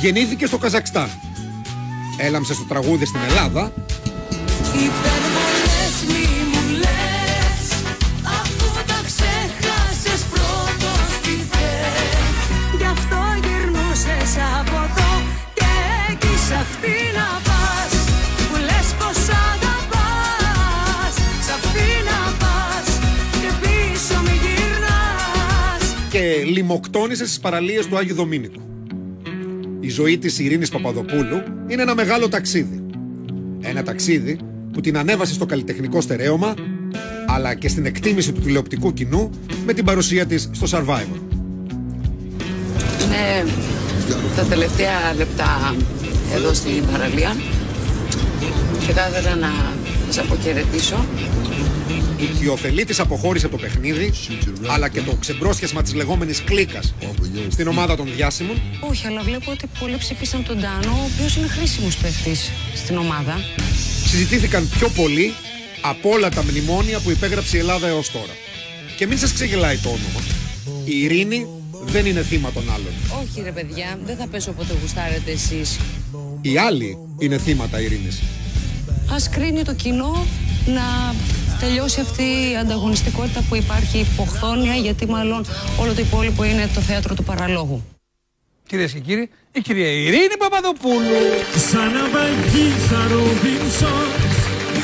Γεννήθηκε στο Καζακστάν. Έλαμψε στο τραγούδι στην Ελλάδα. Υπερβολές μη μου λες, αφού τα ξέχασες πρώτος τι θες. Γι' αυτό γυρνούσες από εδώ και εκεί σ' αυτή να πας, που λες πως αγαπάς. Σ' αυτή να πας και πίσω μη γυρνάς. Και λιμοκτόνησε στις παραλίες του Άγιου Δομήνικου. Η ζωή της Ειρήνης Παπαδοπούλου είναι ένα μεγάλο ταξίδι. Ένα ταξίδι που την ανέβασε στο καλλιτεχνικό στερέωμα, αλλά και στην εκτίμηση του τηλεοπτικού κοινού με την παρουσία της στο Survivor. Είναι τα τελευταία λεπτά εδώ στην παραλία και θα ήθελα να σας αποχαιρετήσω. Η οικειοθελή της αποχώρησε από το παιχνίδι, αλλά και το ξεμπρόσιασμα της λεγόμενης κλίκας στην ομάδα των διάσημων. Όχι, αλλά βλέπω ότι πολλοί ψηφίσαν τον Τάνο, ο οποίος είναι χρήσιμος παίχτης στην ομάδα. Συζητήθηκαν πιο πολύ από όλα τα μνημόνια που υπέγραψε η Ελλάδα έως τώρα. Και μην σας ξεγελάει το όνομα. Η Ειρήνη δεν είναι θύμα των άλλων. Όχι ρε παιδιά, δεν θα πέσω όποτε γουστάρετε εσείς. Οι άλλοι είναι θύματα Ειρήνης. Ας κρίνει το κοινό να τελειώσει αυτή η ανταγωνιστικότητα που υπάρχει υποχθόνια, γιατί μάλλον όλο το υπόλοιπο είναι το θέατρο του παραλόγου. Κυρίες και κύριοι, η κυρία Ειρήνη Παπαδοπούλου. Σαν να βαγγίζα Ρόμπινσον,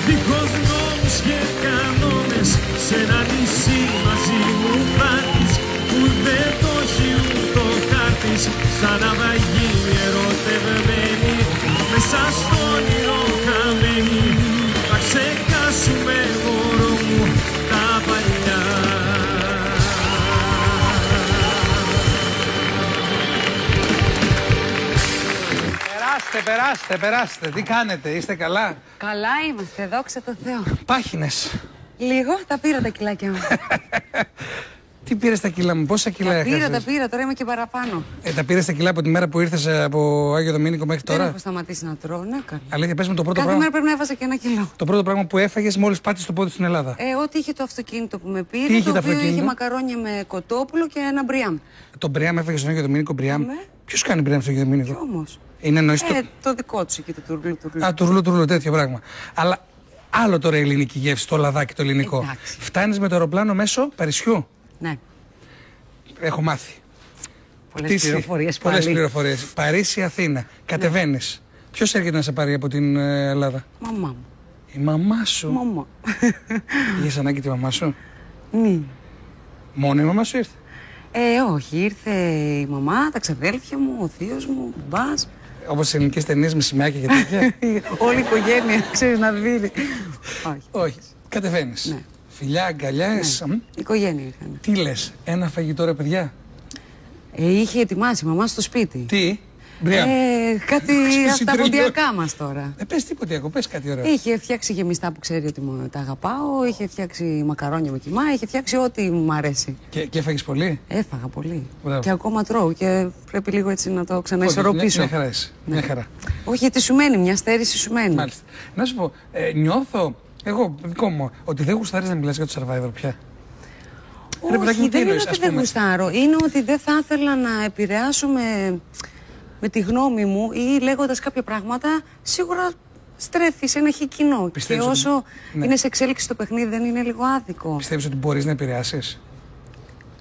δίχως νόμους και κανόνες, σε ένα νησί μαζί μου πάτης, που δεν το έχει ούτε ο χάρτης. Σαν να βαγγεί ερωτευμένη, μέσα στο όνειρο χαμένη, θα ξεχάσουμε μωρό μου τα παλιά. Περάστε. Τι κάνετε, είστε καλά? Καλά είμαστε, δόξα τω Θεώ. Πάχινες. Λίγο, τα πήρα τα κιλάκια μου. Τι πήρες τα κιλά μου, πόσα κιλά έχασες? Τα πήρα, τώρα είμαι και παραπάνω. Τα πήρες τα κιλά από τη μέρα που ήρθες από Άγιο Δομήνικο μέχρι τώρα? Δεν έχω σταματήσει να τρώω, ναι, καλά. Αλήθεια, πες μου το πρώτο Κάθε πράγμα. μέρα πρέπει να έβαζα και 1 κιλό. Το πρώτο πράγμα που έφαγες μόλις πάτησες το πόδι στην Ελλάδα. Ό,τι είχε το αυτοκίνητο που με πήρε, Τι είχε το το οποίο είχε αυτοκίνητο? μακαρόνια με κοτόπουλο και ένα μπριάμ. Το μπριάμ έφαγες στον Άγιο Δομήνικο, μπριάμ. Ναι. Ποιος κάνει μπριάμ στο Άγιο Δομήνικο? Κι όμως. Είναι εννοείς Το δικό του εκεί, το τουρλού. Α, τουρλού, τέτοιο πράγμα. Αλλά άλλο τώρα η ελληνική γεύση, το λαδάκι το ελληνικό. Εντάξει. Φτάνεις με το αεροπλάνο μέσω Παρισιού. Ναι. Έχω μάθει. Πολλές πληροφορίες πάλι. Πολλές πληροφορίες. Παρίσι, Αθήνα. Κατεβαίνεις. Ποιος έρχεται να σε πάρει από την Ελλάδα? Μαμά μου. Η μαμά σου. Μαμά. Είχες ανάγκη τη μαμά σου? Ναι. Μόνο η μαμά σου ήρθε? Όχι, ήρθε η μαμά, τα ξαδέλφια μου, ο θείος μου, ο μπάς. Όπως στις ελληνικές ταινίες με σημαίακια και τέτοια. Όλη η οικογένεια, ξέρεις να δει. Όχι. Κατεβαίνεις. Ναι. Φιλιά, αγκαλιές. Η οικογένεια ήρθαν. Τι λες, ένα φαγητό ρε παιδιά? Είχε ετοιμάσει η μαμά στο σπίτι. Τι? Μπριάμ. Κάτι αυταποντιακά μας τώρα. Πες τίποτα, πες κάτι ωραίο. Είχε φτιάξει γεμιστά που ξέρει ότι τα αγαπάω, είχε φτιάξει μακαρόνια με κιμά, είχε φτιάξει ό,τι μου αρέσει. Και έφαγες πολύ? Έφαγα πολύ. Μπράβο. Και ακόμα τρώω και πρέπει λίγο έτσι να το ξαναισορροπήσω. Μια χαρά είσαι. Μια χαρά. Όχι, γιατί σου μένει, μια στέρηση σου μένει. Μάλιστα. Να σου πω, νιώθω, εγώ δικό μου, ότι δεν γουστάρεις να μιλάς για το Survivor πια. Όχι, δεν είναι ότι δεν γουστάρω. Είναι ότι δεν θα ήθελα να επηρεάσω με τη γνώμη μου ή λέγοντας κάποια πράγματα, σίγουρα στρέφει σε ένα κοινό. Πιστεύεις και όσο ναι. είναι σε εξέλιξη το παιχνίδι, δεν είναι λίγο άδικο. Πιστεύεις ότι μπορείς να επηρεάσεις?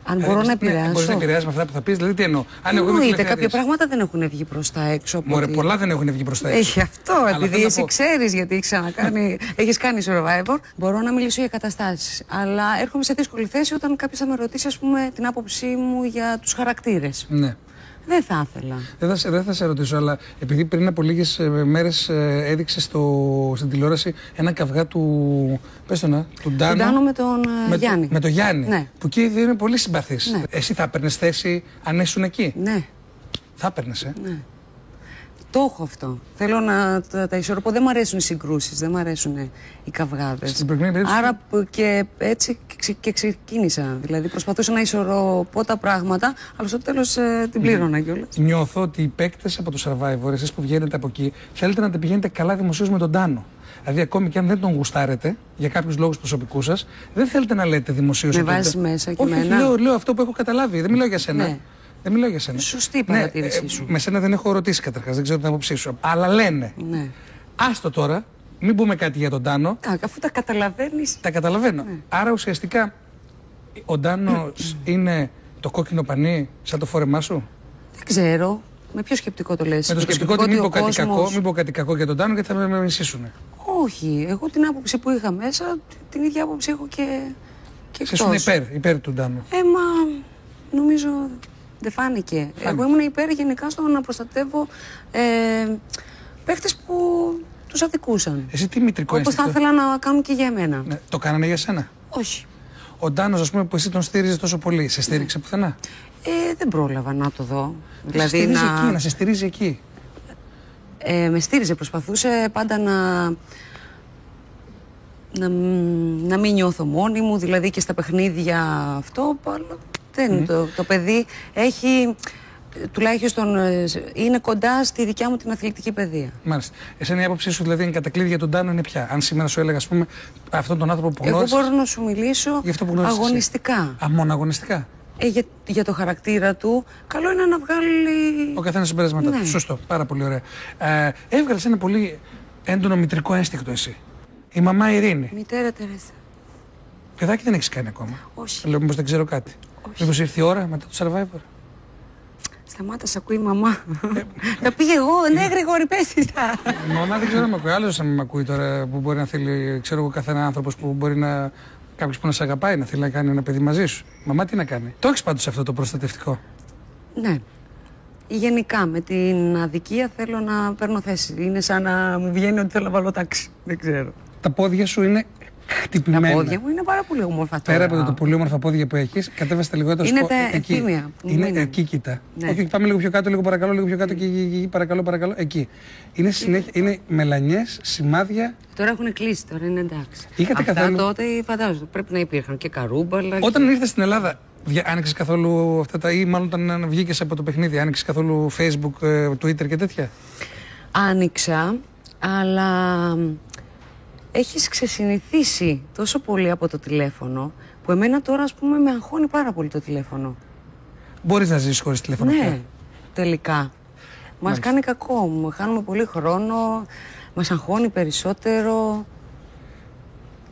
Αν μπορώ να επηρεάσω. Μπορείς να επηρεάσεις με αυτά που θα πεις, δηλαδή τι εννοώ? Εννοείται, κάποια πράγματα δεν έχουν βγει προς τα έξω. Μωρέ, πολλά δεν έχουν βγει προς τα έξω. Έχει αυτό, επειδή εσύ ξέρεις, γιατί έχεις κάνει Survivor, μπορώ να μιλήσω για καταστάσεις. Αλλά έρχομαι σε δύσκολη θέση όταν κάποιος θα με ρωτήσει, ας πούμε, την άποψή μου για τους χαρακτήρες. Ναι. Δεν θα ήθελα. Δεν θα σε ρωτήσω, αλλά επειδή πριν από λίγες μέρες έδειξε στην τηλεόραση ένα καυγά του. Πες το να, του Ντάνο. Του Ντάνο με τον Γιάννη. Με τον Γιάννη. Ναι. Που εκεί είναι πολύ συμπαθής. Ναι. Εσύ θα έπαιρνες θέση αν ήσουν εκεί? Ναι. Θα έπαιρνες, Ναι. Το έχω αυτό. Θέλω να τα ισορροπώ. Δεν μου αρέσουν οι συγκρούσεις, δεν μου αρέσουν οι καυγάδες. Στην προηγούμενη περίπτωση. Άρα και έτσι και ξεκίνησα. Δηλαδή προσπαθούσα να ισορροπώ τα πράγματα, αλλά στο τέλος την πλήρωνα κιόλας. Νιώθω ότι οι παίκτες από το Survivor, εσείς που βγαίνετε από εκεί, θέλετε να τα πηγαίνετε καλά δημοσίως με τον Τάνο. Δηλαδή, ακόμη και αν δεν τον γουστάρετε για κάποιους λόγους προσωπικούς σας, δεν θέλετε να λέτε δημοσίως. Με βάζεις μέσα και όχι, εμένα. λέω αυτό που έχω καταλάβει. Δεν μιλάω για σένα. Ναι. Δεν μιλάω για σένα. Σωστή η παρατήρησή σου. Με σένα δεν έχω ρωτήσει καταρχάς, δεν ξέρω την άποψή σου. Αλλά λένε. Ναι. Άστο τώρα, μην πούμε κάτι για τον Τάνο. Αφού τα καταλαβαίνεις. Τα καταλαβαίνω. Ναι. Άρα ουσιαστικά ο Ντάνος είναι το κόκκινο πανί σαν το φόρεμά σου. Δεν ξέρω. Με ποιο σκεπτικό το λες? Με το σκεπτικό ότι μην πω κάτι κακό για τον Τάνο γιατί θα με μισήσουνε. Όχι. Εγώ την άποψη που είχα μέσα, την ίδια άποψη έχω και εκτός. Ήσουν υπέρ του Ντάνου. Μα νομίζω δεν φάνηκε. Εγώ ήμουν υπέρ γενικά στο να προστατεύω παίχτες που τους αδικούσαν. Εσύ τι μητρικό όπως θα ήθελα να κάνουν και για μένα. Ναι, το κάνανε για σένα? Όχι. Ο Ντάνος, ας πούμε, που εσύ τον στήριζες τόσο πολύ, σε στήριξε πουθενά? Δεν πρόλαβα να το δω. Δηλαδή να σε στηρίζει εκεί. Με στήριζε, προσπαθούσε πάντα να μην νιώθω μόνη μου, δηλαδή και στα παιχνίδια αυτό, αλλά το παιδί έχει, τουλάχιστον είναι κοντά στη δικιά μου την αθλητική παιδεία. Μάλιστα. Εσένα η άποψή σου δηλαδή είναι κατακλείδη για τον Τάνο είναι ποια? Αν σήμερα σου έλεγα, ας πούμε, αυτόν τον άνθρωπο που γνώρισες. Εγώ μπορώ να σου μιλήσω αγωνιστικά. Μόνο αγωνιστικά. Για το χαρακτήρα του, καλό είναι να βγάλει. Ο καθένας συμπεράσματα του. Σωστό. Πάρα πολύ ωραία. Έβγαλες ένα πολύ έντονο μητρικό ένστικτο εσύ. Η μαμά Ειρήνη. Μητέρα Τερέζα. Παιδάκι δεν έχεις κάνει ακόμα. Όχι. Λέω, μήπως δεν ξέρω κάτι. Μήπως ήρθε η ώρα μετά το Survivor? Σταμάτα, σ' ακούει η μαμά. Τα πήγε εγώ, ναι, Γρηγόρη, πες τα. Η μαμά δεν ξέρω αν με ακούει. Άλλος αν με ακούει τώρα που μπορεί να θέλει, ξέρω εγώ, καθένα άνθρωπος που μπορεί να. Κάποιος που να σε αγαπάει, να θέλει να κάνει ένα παιδί μαζί σου. Μαμά τι να κάνει? Το έχεις πάντως αυτό το προστατευτικό? Ναι. Γενικά με την αδικία θέλω να παίρνω θέση. Είναι σαν να μου βγαίνει ότι θέλω να βάλω τάξη. Δεν ξέρω. Τα πόδια σου είναι χτυπημένα. Τα πόδια μου είναι πάρα πολύ όμορφα τώρα. Πέρα από το πολύ όμορφα πόδια που έχεις, κατέβασε λιγότερο. Είναι τα ευθύμια. Είναι εκεί, κοίτα. Ναι. Όχι, πάμε λίγο πιο κάτω, λίγο παρακαλώ, λίγο πιο κάτω και εκεί, παρακαλώ. Εκεί. Είναι συνέχεια, είναι μελανιές, σημάδια. Τώρα έχουν κλείσει, τώρα είναι εντάξει. Είχατε αυτά καθόλου... τότε φαντάζομαι πρέπει να υπήρχαν και καρούμπαλα. Όταν ήρθες στην Ελλάδα, άνοιξες καθόλου αυτά τα, ή μάλλον όταν βγήκες από το παιχνίδι, άνοιξες καθόλου Facebook, Twitter και τέτοια? Άνοιξα, αλλά έχεις ξεσυνηθίσει τόσο πολύ από το τηλέφωνο που εμένα τώρα, ας πούμε, με αγχώνει πάρα πολύ το τηλέφωνο. Μπορείς να ζήσεις χωρίς τηλέφωνο? Ναι, τελικά. Μας κάνει κακό, χάνουμε πολύ χρόνο, μας αγχώνει περισσότερο.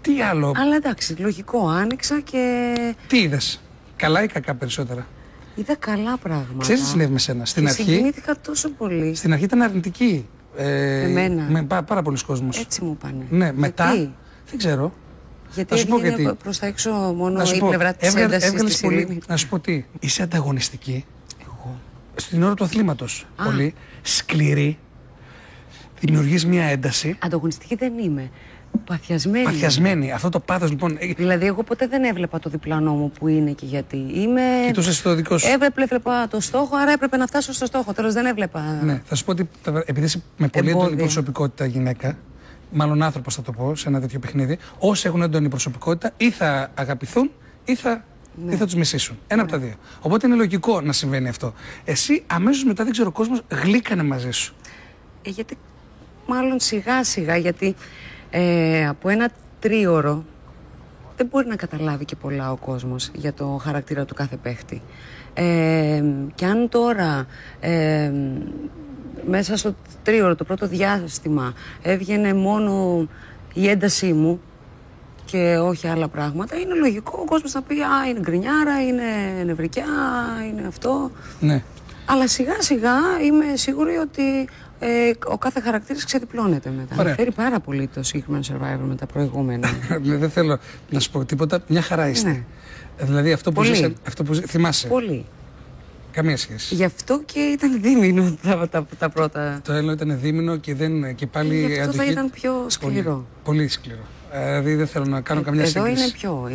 Τι άλλο? Αλλά εντάξει, λογικό, άνοιξα και... Τι είδες, καλά ή κακά περισσότερα? Είδα καλά πράγματα. Ξέρεις τι συνέβη με σένα? Στην αρχή συγκινήθηκα τόσο πολύ. Στην αρχή ήταν αρνητική. Εμένα. Με πάρα πολλοί κόσμος. Έτσι μου πάνε. Ναι, μετά. Γιατί? Δεν ξέρω. Γιατί έβγαινε προς τα έξω μόνο η πλευρά της έντασης της ειρήνης. Να σου πω τι. Είσαι ανταγωνιστική. Εγώ. Στην ώρα του αθλήματος. Πολύ. Σκληρή. Δημιουργείς μια ένταση. Ανταγωνιστική δεν είμαι. Παθιασμένη. Παθιασμένη. Αυτό το πάθος λοιπόν. Δηλαδή, εγώ ποτέ δεν έβλεπα το διπλανό μου που είναι και γιατί. Είμαι. Κοιτούσες το δικό σου. Έβλεπα το στόχο, άρα έπρεπε να φτάσω στο στόχο. Τέλος δεν έβλεπα. Ναι, θα σου πω ότι επειδή είσαι με πολύ έντονη προσωπικότητα γυναίκα, μάλλον άνθρωπος θα το πω σε ένα τέτοιο παιχνίδι, όσοι έχουν έντονη προσωπικότητα ή θα αγαπηθούν ή θα τους μισήσουν. Ένα από τα δύο. Οπότε είναι λογικό να συμβαίνει αυτό. Εσύ αμέσως μετά, δεν ξέρω, ο κόσμος γλύκανε μαζί σου. Γιατί μάλλον σιγά σιγά, γιατί από ένα τρίωρο δεν μπορεί να καταλάβει και πολλά ο κόσμος για το χαρακτήρα του κάθε παίχτη. Και αν τώρα μέσα στο τρίωρο, το πρώτο διάστημα, έβγαινε μόνο η έντασή μου και όχι άλλα πράγματα, είναι λογικό ο κόσμος να πει «Α, είναι γκρινιάρα, είναι νευρικιά, είναι αυτό». Ναι. Αλλά σιγά σιγά είμαι σίγουρη ότι ο κάθε χαρακτήρας ξεδιπλώνεται μετά. Φέρει πάρα πολύ το συγκεκριμένο Survivor με τα προηγούμενα. Δεν θέλω να σου πω τίποτα, μια χαρά είστε. Ναι. Δηλαδή αυτό που θυμάσαι. Πολύ. Καμία σχέση. Γι' αυτό και ήταν δίμηνο τα πρώτα. Το άλλο ήταν δίμηνο και πάλι γι' αυτό θα ήταν πιο σκληρό. Πολύ σκληρό. Δηλαδή δεν θέλω να κάνω καμιά σύγκριση. Εδώ είναι πιο.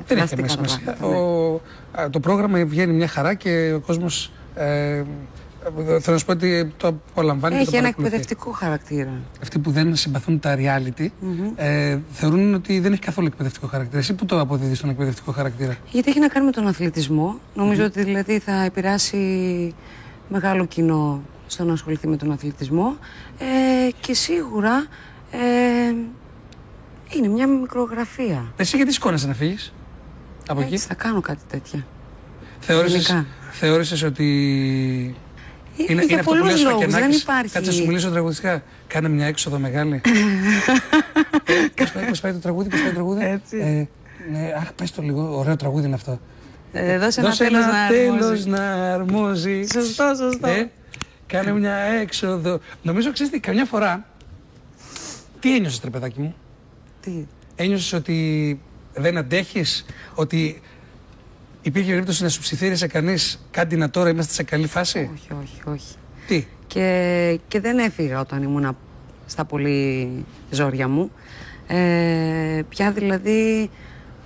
Δεν έχει καμία σημασία. Το πρόγραμμα βγαίνει μια χαρά και ο κόσμος. Θέλω να σου πω ότι το απολαμβάνει. Έχει ένα εκπαιδευτικό χαρακτήρα. Αυτοί που δεν συμπαθούν τα reality θεωρούν ότι δεν έχει καθόλου εκπαιδευτικό χαρακτήρα. Εσύ που το αποδίδεις τον εκπαιδευτικό χαρακτήρα? Γιατί έχει να κάνει με τον αθλητισμό. Νομίζω ότι δηλαδή θα επηρεάσει μεγάλο κοινό στο να ασχοληθεί με τον αθλητισμό. Και σίγουρα είναι μια μικρογραφία. Εσύ γιατί σηκώνεσαι να φύγεις από εκεί? Θα κάνω κάτι τέτοια. Θεώρησες ότι. Είναι για πολλούς λόγους, δεν υπάρχει. Κάτσε να σου μιλήσω τραγουδιστικά. Κάνε μια έξοδο μεγάλη. Πώς πάει το τραγούδι, Έτσι. Ναι, αχ, πες το λίγο, ωραίο τραγούδι είναι αυτό. Δώσε ένα τέλος να αρμόζει. Σωστό. Κάνε μια έξοδο. Νομίζω, ξέρεις τι, καμιά φορά. Τι ένιωσες, τρε παιδάκι μου? Τι? Ένιωσες ότι δεν αντέχεις, ότι υπήρχε περίπτωση να σου ψιθύρισε κανείς κάτι να τώρα είμαστε σε καλή φάση? Όχι. Τι? Και δεν έφυγα όταν ήμουν στα πολύ ζόρια μου. Πια δηλαδή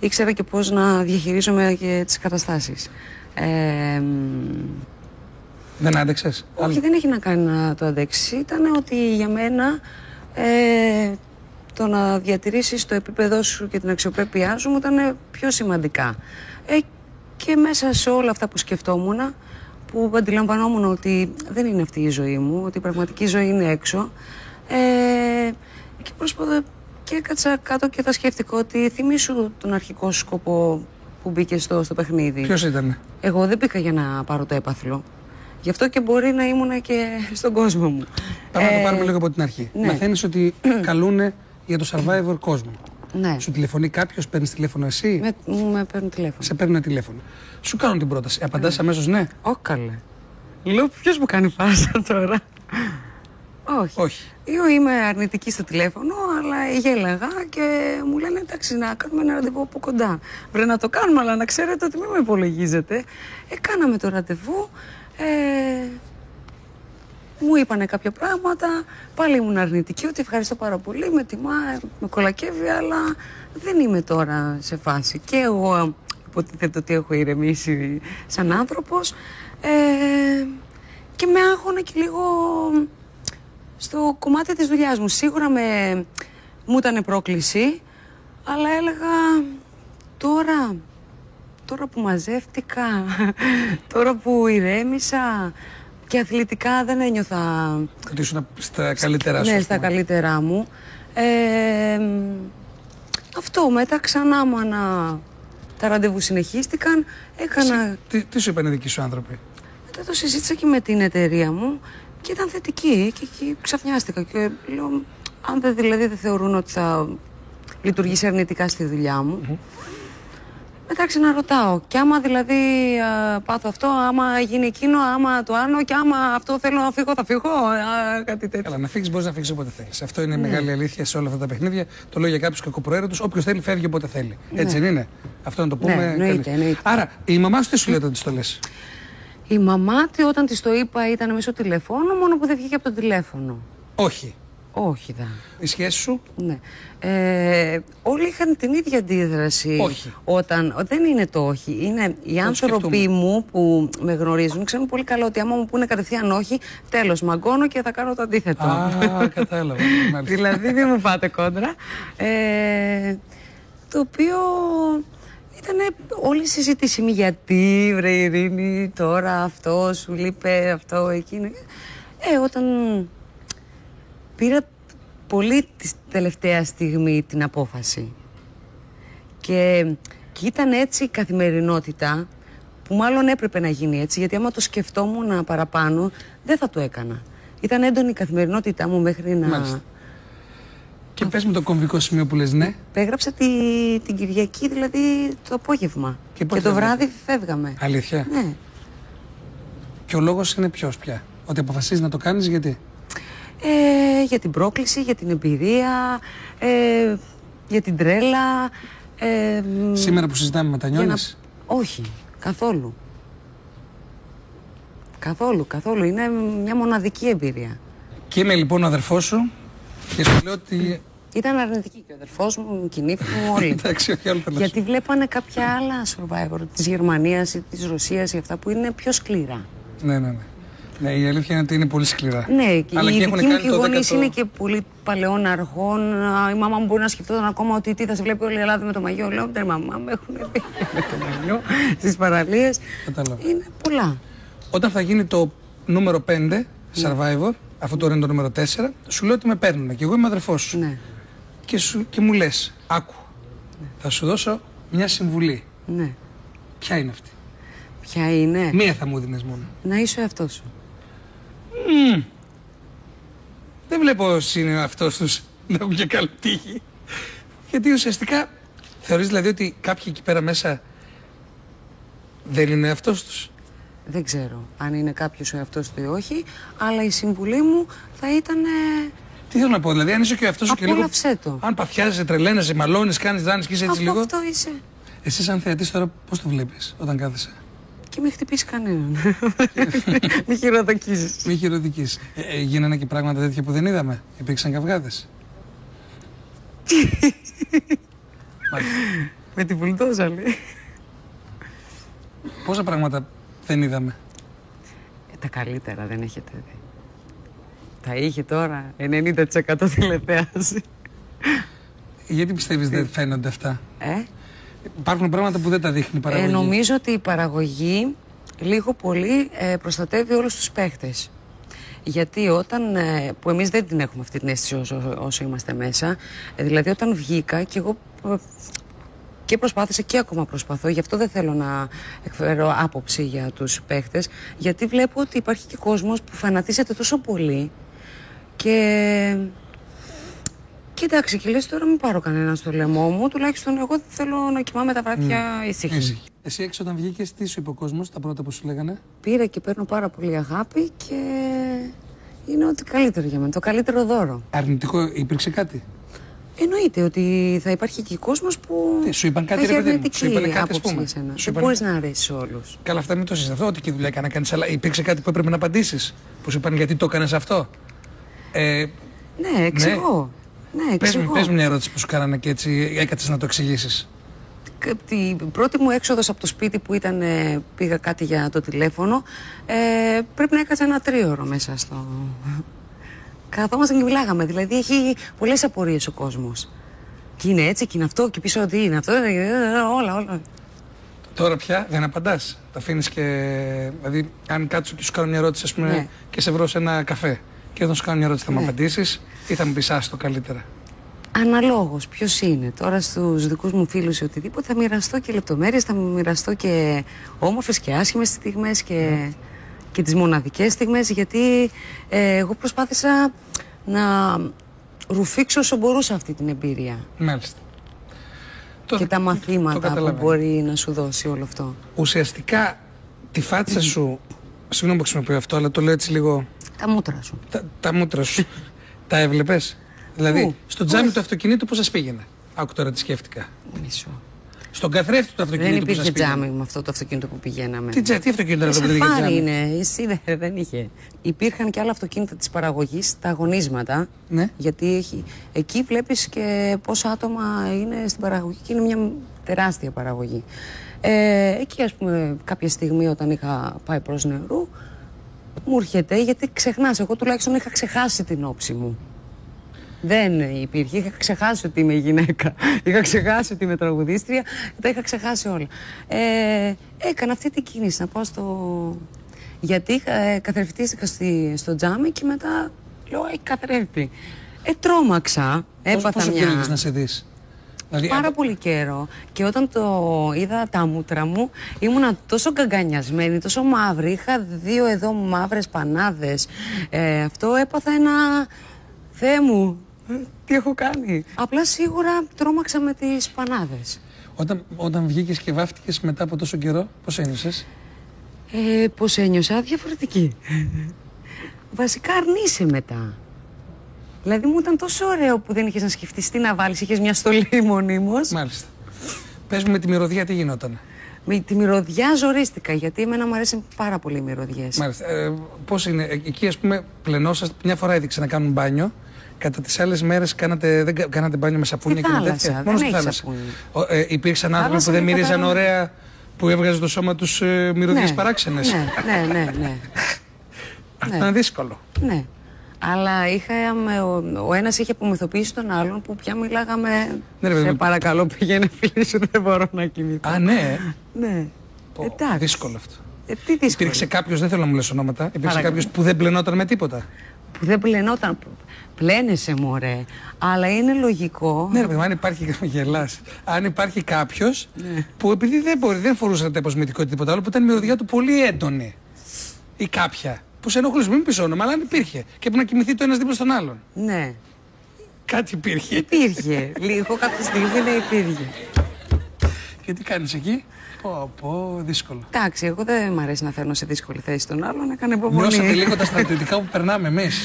ήξερα και πώς να διαχειρίζομαι και τις καταστάσεις. Δεν άντεξες? Όχι, δεν έχει να κάνει να το αντέξεις. Ήταν ότι για μένα το να διατηρήσεις το επίπεδό σου και την αξιοπρέπειά σου μου ήταν πιο σημαντικά. Και μέσα σε όλα αυτά που σκεφτόμουν, που αντιλαμβανόμουν ότι δεν είναι αυτή η ζωή μου, ότι η πραγματική ζωή είναι έξω, και έκατσα κάτω και τα σκέφτηκα ότι θυμήσου τον αρχικό σου σκοπό που μπήκε στο παιχνίδι. Ποιος ήτανε? Εγώ δεν μπήκα για να πάρω το έπαθλο. Γι' αυτό και μπορεί να ήμουν και στον κόσμο μου. Πάμε να το πάρουμε λίγο από την αρχή. Ναι. Μαθαίνεις ότι καλούνε για το Survivor κόσμο. Ναι. Σου τηλεφωνεί κάποιος, παίρνεις τηλέφωνο εσύ? Με παίρνουν τηλέφωνο. Σε παίρνουν τηλέφωνο. Σου κάνουν την πρόταση. Απαντάς αμέσως ναι? Καλέ. Λέω, ποιος μου κάνει φάσα τώρα? Όχι. Είμαι αρνητική στο τηλέφωνο, αλλά γέλαγα και μου λένε εντάξει, να κάνουμε ένα ραντεβού από κοντά. Βρε να το κάνουμε, αλλά να ξέρετε ότι μην με υπολογίζετε. Κάναμε το ραντεβού. Μου είπανε κάποια πράγματα, πάλι ήμουν αρνητική, ότι ευχαριστώ πάρα πολύ, με τιμά, με κολακεύει, αλλά δεν είμαι τώρα σε φάση. Και εγώ υποτίθεται ότι έχω ηρεμήσει σαν άνθρωπος και με άγχωνε και λίγο στο κομμάτι της δουλειάς μου. Σίγουρα μου ήταν πρόκληση, αλλά έλεγα τώρα που μαζεύτηκα, τώρα που ηρέμησα και αθλητικά δεν ένιωθα... Ότι ήσουν στα καλύτερά σου. Ναι, στα καλύτερά μου. Αυτό, μετά ξανά τα ραντεβού συνεχίστηκαν, έκανα... Τι σου είπαν οι δικοί σου άνθρωποι? Μετά το συζήτησα και με την εταιρεία μου και ήταν θετική και ξαφνιάστηκα και λέω, αν δεν θεωρούν ότι θα λειτουργήσει αρνητικά στη δουλειά μου, μετά ξαναρωτάω. Και άμα δηλαδή πάθω αυτό, άμα γίνει εκείνο, άμα το άλλο, και άμα αυτό θέλω να φύγω, θα φύγω. Κάτι τέτοιο. Καλά, να φύγεις μπορείς να φύγεις όποτε θέλεις. Αυτό είναι μεγάλη αλήθεια σε όλα αυτά τα παιχνίδια. Το λέω για κάποιους κακοπροαίρετους. Όποιος θέλει, φεύγει όποτε θέλει. Έτσι δεν είναι? Αυτό να το πούμε. Εννοείται. Άρα, η μαμά σου τι σου λέει όταν της το λες? Η μαμά του, όταν της το είπα, ήταν μέσω τηλεφώνου, μόνο που δεν βγήκε από το τηλέφωνο. Όχι, Η σχέση σου? Ναι. Όλοι είχαν την ίδια αντίδραση. Όχι. Δεν είναι το όχι. Είναι οι άνθρωποι μου που με γνωρίζουν, ξέρουν πολύ καλά ότι άμα μου πούνε κατευθείαν όχι, τέλος, μαγκώνω και θα κάνω το αντίθετο. Κατάλαβα. Δηλαδή, μην μου πάτε κόντρα. Το οποίο ήταν όλη η συζήτηση μου. Γιατί, βρε Ειρήνη, τώρα αυτό σου λείπε, αυτό, εκείνο. Όταν πήρα πολύ τη τελευταία στιγμή την απόφαση και ήταν έτσι η καθημερινότητα, που μάλλον έπρεπε να γίνει έτσι, γιατί άμα το σκεφτόμουν παραπάνω δεν θα το έκανα. Ήταν έντονη η καθημερινότητά μου μέχρι να... Μάλιστα. Και πες μου το κομβικό σημείο που λες ναι. Έγραψα την Κυριακή, δηλαδή το απόγευμα. Και το βράδυ φεύγαμε. Αλήθεια? Ναι. Και ο λόγος είναι ποιος πια? Ότι αποφασίζεις να το κάνεις γιατί? Για την πρόκληση, για την εμπειρία, για την τρέλα. Σήμερα που συζητάμε μετανιώνεις? Όχι, καθόλου. Καθόλου. Είναι μια μοναδική εμπειρία. Και είμαι λοιπόν ο αδερφός σου και σου λέω ότι... Ήταν αρνητική και ο αδερφός μου, η κοινήφη μου, όλοι. Εντάξει, όχι άλλο. Γιατί βλέπανε κάποια άλλα Survivor της Γερμανίας ή της Ρωσίας ή αυτά που είναι πιο σκληρά. Ναι. Ναι, η αλήθεια είναι ότι είναι πολύ σκληρά. Ναι, αλλά οι και δικοί μου και οι γονείς είναι και πολύ παλαιών αργών. Η μάμα μου μπορεί να σκεφτόταν ακόμα ότι τι θα σε βλέπει όλη η Ελλάδα με το μαγιό. Λέω, η μαμά μου έχουν πει με το μαγιό στις παραλίες. Κατάλαβα. Είναι πολλά. Όταν θα γίνει το νούμερο 5, Survivor, αυτό τώρα είναι το νούμερο 4, σου λέω ότι με παίρνουν και εγώ είμαι αδερφός σου. Ναι. Και μου λες, άκου, θα σου δώσω μια συμβουλή. Ναι. Ποια είναι αυτή? Ποια είναι? Μία θα μου δίνεις μόνο. Να είσαι ο εαυτός σου. Δεν βλέπω όσοι είναι ο εαυτός τους να έχουν και καλή τύχη. Γιατί ουσιαστικά θεωρείς δηλαδή ότι κάποιοι εκεί πέρα μέσα δεν είναι ο εαυτός τους? Δεν ξέρω αν είναι κάποιος ο εαυτός του ή όχι, αλλά η συμβουλή μου θα ήταν. Τι θέλω να πω, δηλαδή, αν είσαι και ο εαυτός σου και λίγο. Το. Αν παθιάζεσαι, τρελαίνεσαι, μαλώνεις, κάνεις δάνεις και είσαι έτσι λίγο. Αυτό είσαι. Εσύ, σαν θεατής, τώρα πώς το βλέπεις όταν κάθεσαι? Και μην χτυπήσει κανέναν. Μη χειροδοκίσεις. Μη χειροδοκίσεις. Γίνανε και πράγματα τέτοια που δεν είδαμε? Υπήρξαν καυγάδες? Με την βουλντόζα, λέει. Πόσα πράγματα δεν είδαμε? Τα καλύτερα δεν έχετε δει. Τα είχε τώρα 90% τηλεθέαση. Γιατί πιστεύεις δεν φαίνονται αυτά? Υπάρχουν πράγματα που δεν τα δείχνει η παραγωγή. Νομίζω ότι η παραγωγή λίγο πολύ προστατεύει όλους τους παίχτες. Γιατί όταν, που εμείς δεν την έχουμε αυτή την αίσθηση όσο είμαστε μέσα, δηλαδή όταν βγήκα και εγώ και προσπάθησα και ακόμα προσπαθώ, γι' αυτό δεν θέλω να εκφέρω άποψη για τους παίχτες, γιατί βλέπω ότι υπάρχει και κόσμος που φανατίζεται τόσο πολύ και εντάξει, και λες τώρα μην πάρω κανένα στο λαιμό μου, τουλάχιστον εγώ θέλω να κοιμάμαι τα βράδια ήσυχη. Εσύ έξω όταν βγήκες, τι σου είπε ο κόσμος, τα πρώτα που σου λέγανε? Πήρα και παίρνω πάρα πολύ αγάπη και είναι ό,τι καλύτερο για μένα, το καλύτερο δώρο. Αρνητικό υπήρξε κάτι? Εννοείται ότι θα υπάρχει και κόσμος που σου είπαν κάτι, θα έχει αρνητική άποψη για σένα. Δεν μπορείς να αρέσεις σε όλους. Καλά, αυτά μην το συζητάς. Αυτό, ό,τι και δουλειά έκανα κάνεις, αλλά υπήρξε κάτι που έπρεπε να απαντήσεις? Που σου είπαν γιατί το έκανες αυτό? Ναι, εξηγώ. Ναι, πες μου μια ερώτηση που σου κάνανε και έτσι έκατσες να το εξηγήσεις. Την πρώτη μου έξοδος από το σπίτι που ήταν, πήγα κάτι για το τηλέφωνο, πρέπει να έκατσα ένα 3ωρο μέσα στο... Καθόμασταν και μιλάγαμε, δηλαδή έχει πολλές απορίες ο κόσμος. Και είναι έτσι και είναι αυτό και πίσω τι είναι αυτό, όλα. Τώρα πια δεν απαντάς, τα αφήνεις και... Δηλαδή αν κάτσω και σου κάνω μια ερώτηση, ας πούμε, και σε βρω σε ένα καφέ και όταν σου κάνω μια ερώτηση θα μου απαντήσεις ή θα μου πεις άστο καλύτερα? Αναλόγως ποιος είναι. Τώρα στους δικούς μου φίλους ή οτιδήποτε θα μοιραστώ και λεπτομέρειες, θα μοιραστώ και όμορφες και άσχημες στιγμές και τις μοναδικές στιγμές, γιατί εγώ προσπάθησα να ρουφήξω όσο μπορούσα αυτή την εμπειρία. Μάλιστα. Και τα μαθήματα που μπορεί να σου δώσει όλο αυτό. Ουσιαστικά τη φάτσα σου, συγγνώμη που χρησιμοποιώ αυτό, αλλά το λέω έτσι λίγο... Τα μούτρα σου. Τα μούτρα σου. Τα έβλεπες? Δηλαδή, στο τζάμι του αυτοκινήτου πώς σας πήγαινε? Άκου τώρα τι σκέφτηκα. Μισό. Στον καθρέφτη του αυτοκινήτου που σας πήγαινε? Δεν υπήρχε τζάμι με αυτό το αυτοκίνητο που πηγαίναμε. Τι αυτοκίνητο αυτό που δεν είχε τζάμι? Είναι, εσύ δεν είχε. Υπήρχαν και άλλα αυτοκίνητα της παραγωγής, τα αγωνίσματα. Ναι. Γιατί εκεί βλέπεις και πόσα άτομα είναι στην παραγωγή και είναι μια τεράστια παραγωγή. Εκεί, ας πούμε, κάποια στιγμή όταν είχα πάει προς νερού, μου έρχεται, γιατί ξεχνάς. Εγώ τουλάχιστον είχα ξεχάσει την όψη μου. Δεν υπήρχε, είχα ξεχάσει ότι είμαι γυναίκα, είχα ξεχάσει ότι είμαι τραγουδίστρια, τα είχα ξεχάσει όλα. Έκανα αυτή την κίνηση να πάω στο... Γιατί καθρεφτίστηκα στο τζάμι και μετά λέω, καθρέφτη. Τρόμαξα, έπαθα μια... Πόσο να σε δεις? Δηλαδή, πάρα πολύ καιρό, και όταν το είδα τα μούτρα μου ήμουνα τόσο γκαγκανιασμένη, τόσο μαύρη, είχα 2 εδώ μαύρες πανάδες. Αυτό έπαθα ένα... Θεέ μου, τι έχω κάνει? Απλά σίγουρα τρόμαξα με τις πανάδες. Όταν βγήκες και βάφτηκες μετά από τόσο καιρό, πώς ένιωσες? Πώς ένιωσα? Διαφορετική. Βασικά αρνείσαι μετά. Δηλαδή μου ήταν τόσο ωραίο που δεν είχες να σκεφτείς τι να βάλεις, είχες μια στολή μονίμως. Μάλιστα. Πες μου με τη μυρωδιά τι γινόταν? Με τη μυρωδιά ζορίστηκα, γιατί εμένα μου αρέσουν πάρα πολύ οι μυρωδιές. Μάλιστα. Πώς είναι, εκεί ας πούμε πλενώσαστε, μια φορά έδειξε να κάνουν μπάνιο, κατά τις άλλες μέρες δεν κάνατε μπάνιο με σαπούνια και με τέτοια? Μόνο στη θάλασσα. Υπήρξαν άνθρωποι που δεν μύριζαν ωραία, που έβγαζε το σώμα τους μυρωδιές παράξενες? Ναι. Αυτό είναι δύσκολο. Ναι. Αλλά ο ένας είχε απομυθοποιήσει τον άλλον που πια μιλάγαμε. Σε παρακαλώ, πήγαινε φίλη σου, δεν μπορώ να κοιμηθώ. Α, ναι. Ναι. Εντάξει. Δύσκολο αυτό. Τι δύσκολο? Υπήρξε κάποιος, δεν θέλω να μου λες ονόματα, υπήρξε κάποιος που δεν πλενόταν με τίποτα? Που δεν πλενόταν. Πλένεσαι, μωρέ. Αλλά είναι λογικό. Ναι, ρε παιδί, αν υπάρχει. Γελάς. Αν υπάρχει κάποιος που επειδή δεν φορούσε τεποσμητικό ή τίποτα άλλο, που ήταν η μυρωδιά του πολύ έντονη. Ή κάποια. Που σε ενοχλούσε, μην πεις όνομα, αλλά αν υπήρχε. Και που να κοιμηθεί το ένας δίπλα στον άλλον. Ναι. Κάτι υπήρχε. Υπήρχε. Λίγο κάποια στιγμή δεν υπήρχε. Και τι κάνεις εκεί? Δύσκολο. Εντάξει, εγώ δεν μ' αρέσει να φέρνω σε δύσκολη θέση τον άλλον, έκανε υπομονή. Νιώσατε λίγο τα στρατιωτικά που περνάμε εμείς.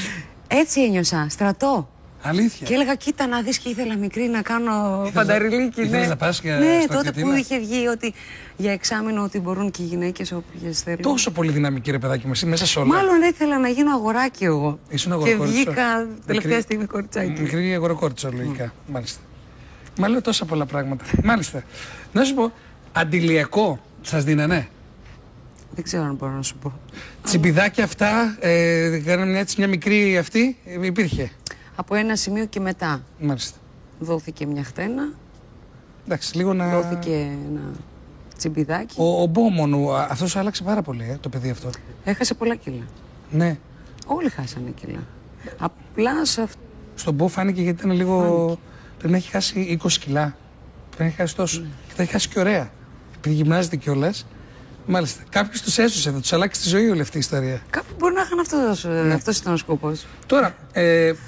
Έτσι ένιωσα, στρατό. Αλήθεια. Και έλεγα, κοίτα να δεις, και ήθελα μικρή να κάνω φανταριλίκι. Ήθελες να πας για ναι, στρατιωτήνα? τότε που είχε βγει ότι για εξάμηνο ότι μπορούν και οι γυναίκες όποιες θέλουν. Τόσο πολύ δυναμική, ρε παιδάκι μου, εσύ μέσα σε όλα. Μάλλον ήθελα να γίνω αγοράκι εγώ. Ήσουν αγοροκόρτσο. Και βγήκα τελευταία στιγμή κοριτσάκι. Μικρή αγοροκόρτσο, λογικά. Μάλιστα. Μα λέω τόσα πολλά πράγματα. Μάλιστα. Να σου πω, αντιλιακό σας δίνανε? Δεν ξέρω αν μπορώ να σου πω. Τσιμπιδάκια αυτά, κάνανε έτσι μια μικρή αυτή, υπήρχε? Από ένα σημείο και μετά. Μάλιστα. Δόθηκε μια χτένα. Εντάξει, λίγο να... Δόθηκε ένα τσιμπιδάκι. Ο Μπόμονου, αυτός άλλαξε πάρα πολύ, το παιδί αυτό. Έχασε πολλά κιλά. Ναι. Όλοι χάσανε κιλά. Απλά σε αυτό. Στον Μπό φάνηκε γιατί ήταν λίγο... Πρέπει να έχει χάσει 20 κιλά. Πρέπει να έχει χάσει τόσο. Και τα έχει χάσει και ωραία. Επειδή γυμνάζεται κιόλας. Μάλιστα. Κάποιος τους έσωσε, θα τους αλλάξει τη ζωή όλη αυτή η ιστορία. Κάποιοι μπορεί να είχαν αυτός ήταν ο σκοπός. Τώρα,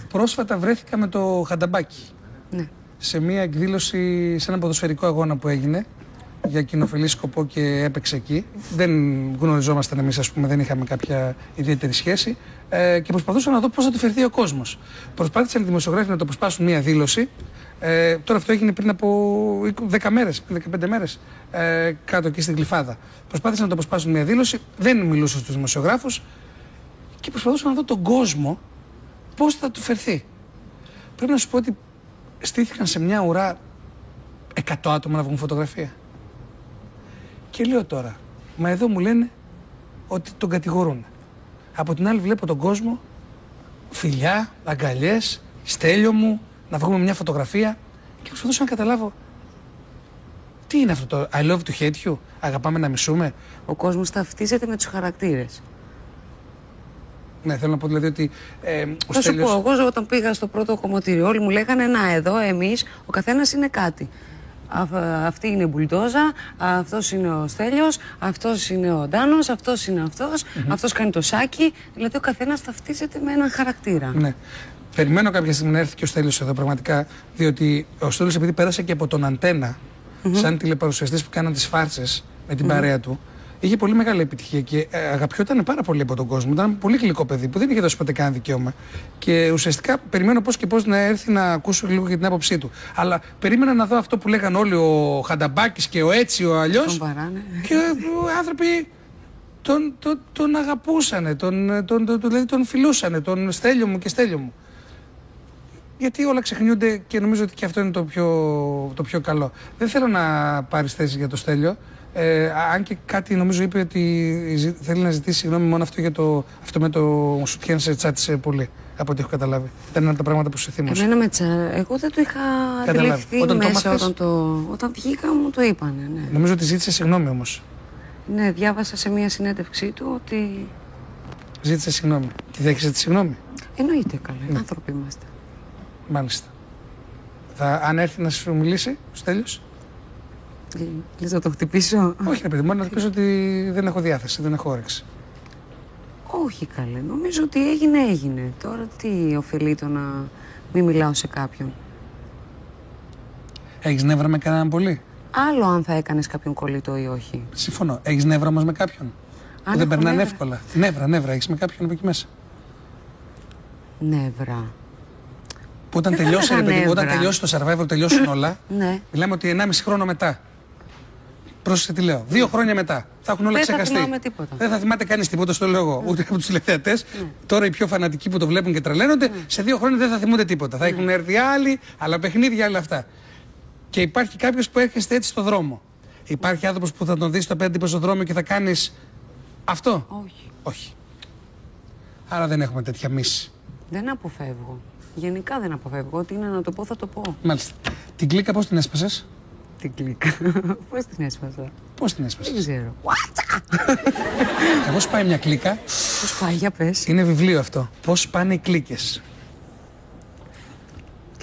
πρόσφατα βρέθηκα με το Χανταμπάκι. Ναι. Σε μια εκδήλωση, σε ένα ποδοσφαιρικό αγώνα που έγινε για κοινοφελή σκοπό και έπαιξε εκεί. Δεν γνωριζόμασταν εμείς, ας πούμε, δεν είχαμε κάποια ιδιαίτερη σχέση. Και προσπαθούσα να δω πώς θα του φερθεί ο κόσμος. Προσπάθησαν οι δημοσιογράφοι να το αποσπάσουν μια δήλωση. Τώρα αυτό έγινε πριν από 10 μέρες, 15 μέρες, κάτω εκεί στην Γλυφάδα. Προσπάθησαν να το αποσπάσουν μια δήλωση, δεν μιλούσα στους δημοσιογράφους και προσπαθούσα να δω τον κόσμο πώς θα του φερθεί. Πρέπει να σου πω ότι στήθηκαν σε μια ουρά 100 άτομα να βγουν φωτογραφία. Και λέω τώρα, μα εδώ μου λένε ότι τον κατηγορούν. Από την άλλη βλέπω τον κόσμο, φιλιά, αγκαλιές, Στέλιο μου, να βγούμε μια φωτογραφία και προσπαθούσα να καταλάβω τι είναι αυτό το I love to hate you, αγαπάμε να μισούμε. Ο κόσμος ταυτίζεται με τους χαρακτήρες. Ναι, θέλω να πω δηλαδή ότι ο θα Στέλιος... σου πω, εγώ όταν πήγα στο πρώτο κομμωτήριο όλοι μου λέγανε να εδώ εμείς, ο καθένας είναι κάτι. Αυτή είναι η Μπουλντόζα, αυτός είναι ο Στέλιος, αυτός είναι ο Ντάνος, αυτός είναι αυτός, αυτός κάνει το σάκι. Δηλαδή ο καθένας ταυτίζεται με έναν χαρακτήρα. Ναι. Περιμένω κάποια στιγμή να έρθει και ο Στέλιος εδώ πραγματικά, διότι ο Στέλιος επειδή πέρασε και από τον Αντένα, σαν τηλεπαρουσιαστής που κάναν τις φάρσες με την παρέα του, είχε πολύ μεγάλη επιτυχία και αγαπιόταν πάρα πολύ από τον κόσμο. Ήταν πολύ γλυκό παιδί που δεν είχε δώσει ποτέ καν δικαίωμα. Και ουσιαστικά περιμένω πώς και πώς να έρθει να ακούσω λίγο για την άποψή του. Αλλά περίμενα να δω αυτό που λέγαν όλοι, ο Χανταμπάκης και ο έτσι, ο αλλιώς. Και οι άνθρωποι τον αγαπούσανε, δηλαδή τον φιλούσανε, τον Στέλιο μου και Στέλιο μου. Γιατί όλα ξεχνιούνται και νομίζω ότι και αυτό είναι το πιο καλό. Δεν θέλω να πάρεις θέση για το Στέλιο. Αν και κάτι νομίζω είπε ότι θέλει να ζητήσει συγγνώμη μόνο αυτό με το σουτιέν σε τσάτισε πολύ. Από ό,τι έχω καταλάβει. Ήταν ένα από τα πράγματα που σε θύμωσε. Εμένα εγώ δεν το είχα αντιληφθεί μέσα όταν βγήκα μου το είπανε. Ναι. Νομίζω ότι ζήτησε συγγνώμη όμως. Ναι, διάβασα σε μια συνέντευξή του ότι... Ζήτησε συγγνώμη. Τη δέχεσαι τη συγγνώμη? Εννοείται καλά, άνθρωποι είμαστε. Μάλιστα. Αν έρθει να σου μιλήσει ο Στέλιος? Λες να το χτυπήσω? Όχι ρε παιδί, μόνο να του πεις ότι δεν έχω διάθεση, δεν έχω όρεξη. Όχι καλέ, νομίζω ότι έγινε. Τώρα τι ωφελεί το να μην μιλάω σε κάποιον? Έχεις νεύρα με κανέναν πολύ? Άλλο αν θα έκανες κάποιον κολλητό ή όχι. Συμφωνώ. Έχεις νεύρα όμως με κάποιον? Που δεν περνάνε εύκολα. Νεύρα έχεις με κάποιον από εκεί μέσα? Νεύρα. Που όταν τελειώσει το Survivor, τελειώσουν όλα. Ναι. Μιλάμε ότι 1,5 χρόνο μετά. Πρόσεχε τι λέω. 2 χρόνια μετά. Θα έχουν όλα ξεχαστεί. Δεν θα θυμάμαι τίποτα. Δεν θα θυμάται κανείς τίποτα, στο λέω εγώ. Ούτε από τους τηλεθεατές. Τώρα οι πιο φανατικοί που το βλέπουν και τρελαίνονται, σε 2 χρόνια δεν θα θυμούνται τίποτα. Θα έχουν έρθει άλλοι, άλλα παιχνίδια, άλλα αυτά. Και υπάρχει κάποιος που έρχεστε έτσι στο δρόμο. Υπάρχει άνθρωπος που θα τον δεις στο απέναντι στο δρόμο και θα κάνεις αυτό? Όχι. Άρα δεν έχουμε τέτοια μίση. Δεν αποφεύγω. Γενικά δεν αποφεύγω. Ό,τι είναι να το πω, θα το πω. Μάλιστα. Την κλίκα πώς την έσπασες? Την κλίκα. Πώς την έσπασα? Πώς την έσπασες? Δεν ξέρω. Πώς πάει μια κλίκα? Πώς πάει, για πες. Είναι βιβλίο αυτό. Πώς πάνε οι κλίκες.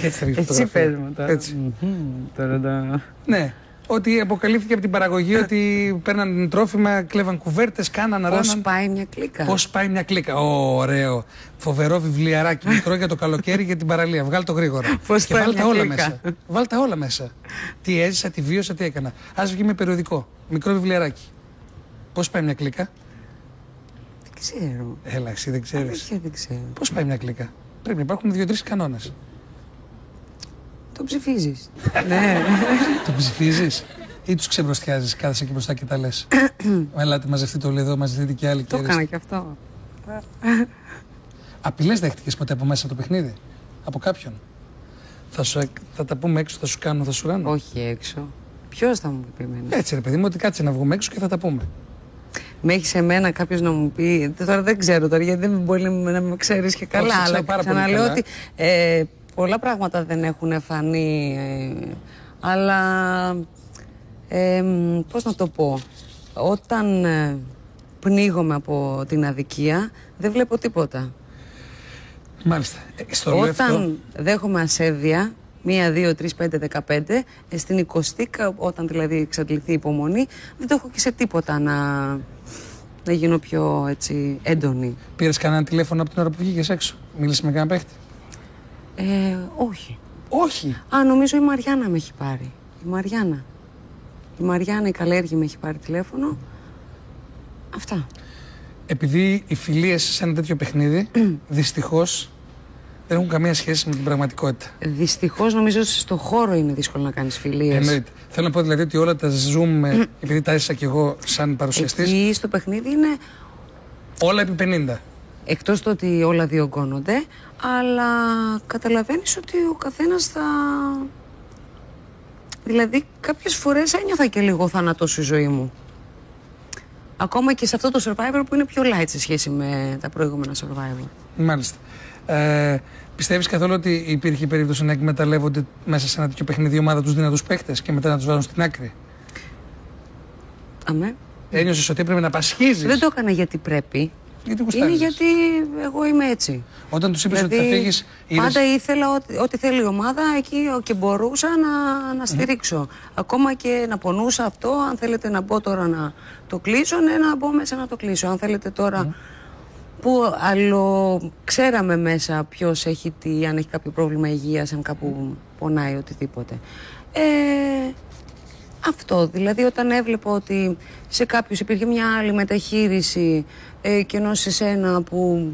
Έτσι θα βγει Έτσι πες μου τώρα. Έτσι. Ναι. Ότι αποκαλύφθηκε από την παραγωγή ότι παίρναν τρόφιμα, κλέβαν κουβέρτες, κάναν, ράναν. Πώς πάει μια κλίκα. Πώς πάει μια κλίκα. Ωραίο. Φοβερό βιβλιαράκι. Μικρό για το καλοκαίρι για την παραλία. Βγάλ' το γρήγορα. Πώς και πάει βάλ' τα μια όλα κλίκα. μέσα. Βάλ' τα όλα μέσα. Τι έζησα, τι βίωσα, τι έκανα. Ας βγει με περιοδικό. Μικρό βιβλιαράκι. Πώς πάει μια κλίκα. Δεν ξέρω. Έλα, εσύ δεν ξέρεις. Αλήθεια δεν ξέρω. Πώς πάει μια κλίκα. Πρέπει να υπάρχουν 2-3 κανόνες. Το ψηφίζεις. Ναι. Το ψηφίζεις ή τους ξεμπροστιάζεις, κάθεσαι εκεί μπροστά και τα λες. Ελάτε, μαζευτείτε όλοι εδώ, μαζευτείτε και άλλοι. Το έκανα και αυτό. Απειλές δέχτηκες ποτέ από μέσα από το παιχνίδι, από κάποιον? Θα τα πούμε έξω, θα σου κάνω, θα σου ράνω. Όχι έξω. Ποιος θα μου πει εμένα. Έτσι ρε παιδί μου, ότι κάτσε να βγούμε έξω και θα τα πούμε. Με έχει σε μένα κάποιος να μου πει. Τώρα δεν ξέρω τώρα, γιατί δεν μπορεί να με ξέρεις και καλά. Όχι, αλλά πάρα πολύ ξαναλέω καλά. ότι πολλά πράγματα δεν έχουν φανεί. Αλλά πώς να το πω. Όταν πνίγομαι από την αδικία, δεν βλέπω τίποτα. Μάλιστα. Στο λέω αυτό. Όταν δέχομαι ασέβεια, 1, 2, 3, 5, 15, στην 20η, όταν δηλαδή εξαντληθεί η υπομονή, δεν το έχω και σε τίποτα να γίνω πιο έτσι έντονη. Πήρες κανένα τηλέφωνο από την ώρα που βγήκες έξω? Μίλησες με κανένα παίχτη? Όχι. Όχι. Α, νομίζω η Μαριάννα με έχει πάρει. Η Μαριάννα η Καλέργη με έχει πάρει τηλέφωνο. Αυτά. Επειδή οι φιλίες σε ένα τέτοιο παιχνίδι, δυστυχώς, δεν έχουν καμία σχέση με την πραγματικότητα. Δυστυχώς νομίζω ότι στο χώρο είναι δύσκολο να κάνεις φιλίες. Εννοείται. Θέλω να πω δηλαδή ότι όλα τα ζούμε, επειδή τα έζησα κι εγώ σαν παρουσιαστής, Εκεί στο παιχνίδι είναι όλα επί 50. εκτός το ότι όλα διωγγώνονται, αλλά καταλαβαίνεις ότι ο καθένας θα... Δηλαδή κάποιες φορές ένιωθα και λίγο θάνατος η ζωή μου. Ακόμα και σε αυτό το Survivor που είναι πιο light σε σχέση με τα προηγούμενα Survivor. Μάλιστα. Πιστεύεις καθόλου ότι υπήρχε περίπτωση να εκμεταλλεύονται μέσα σε ένα τέτοιο παιχνίδι η ομάδα τους δυνατούς παίχτες και μετά να τους βάζουν στην άκρη? Αμέ. Ένιωσες ότι έπρεπε να πασχίζεις? Δεν το έκανα γιατί πρέπει. Γιατί Είναι γουστάρεις? γιατί εγώ είμαι έτσι. Όταν τους είπες ότι θα φύγεις, πάντα ήθελα ό,τι θέλει η ομάδα εκεί και μπορούσα να στηρίξω. Ακόμα και να πονούσα αυτό, αν θέλετε να μπω τώρα να το κλείσω, ναι, να μπω μέσα να το κλείσω. Αν θέλετε τώρα που άλλο ξέραμε μέσα ποιος έχει τι, αν έχει κάποιο πρόβλημα υγείας, αν κάπου πονάει οτιδήποτε. Αυτό, δηλαδή όταν έβλεπα ότι σε κάποιους υπήρχε μια άλλη μεταχείριση και ενώ σε σένα που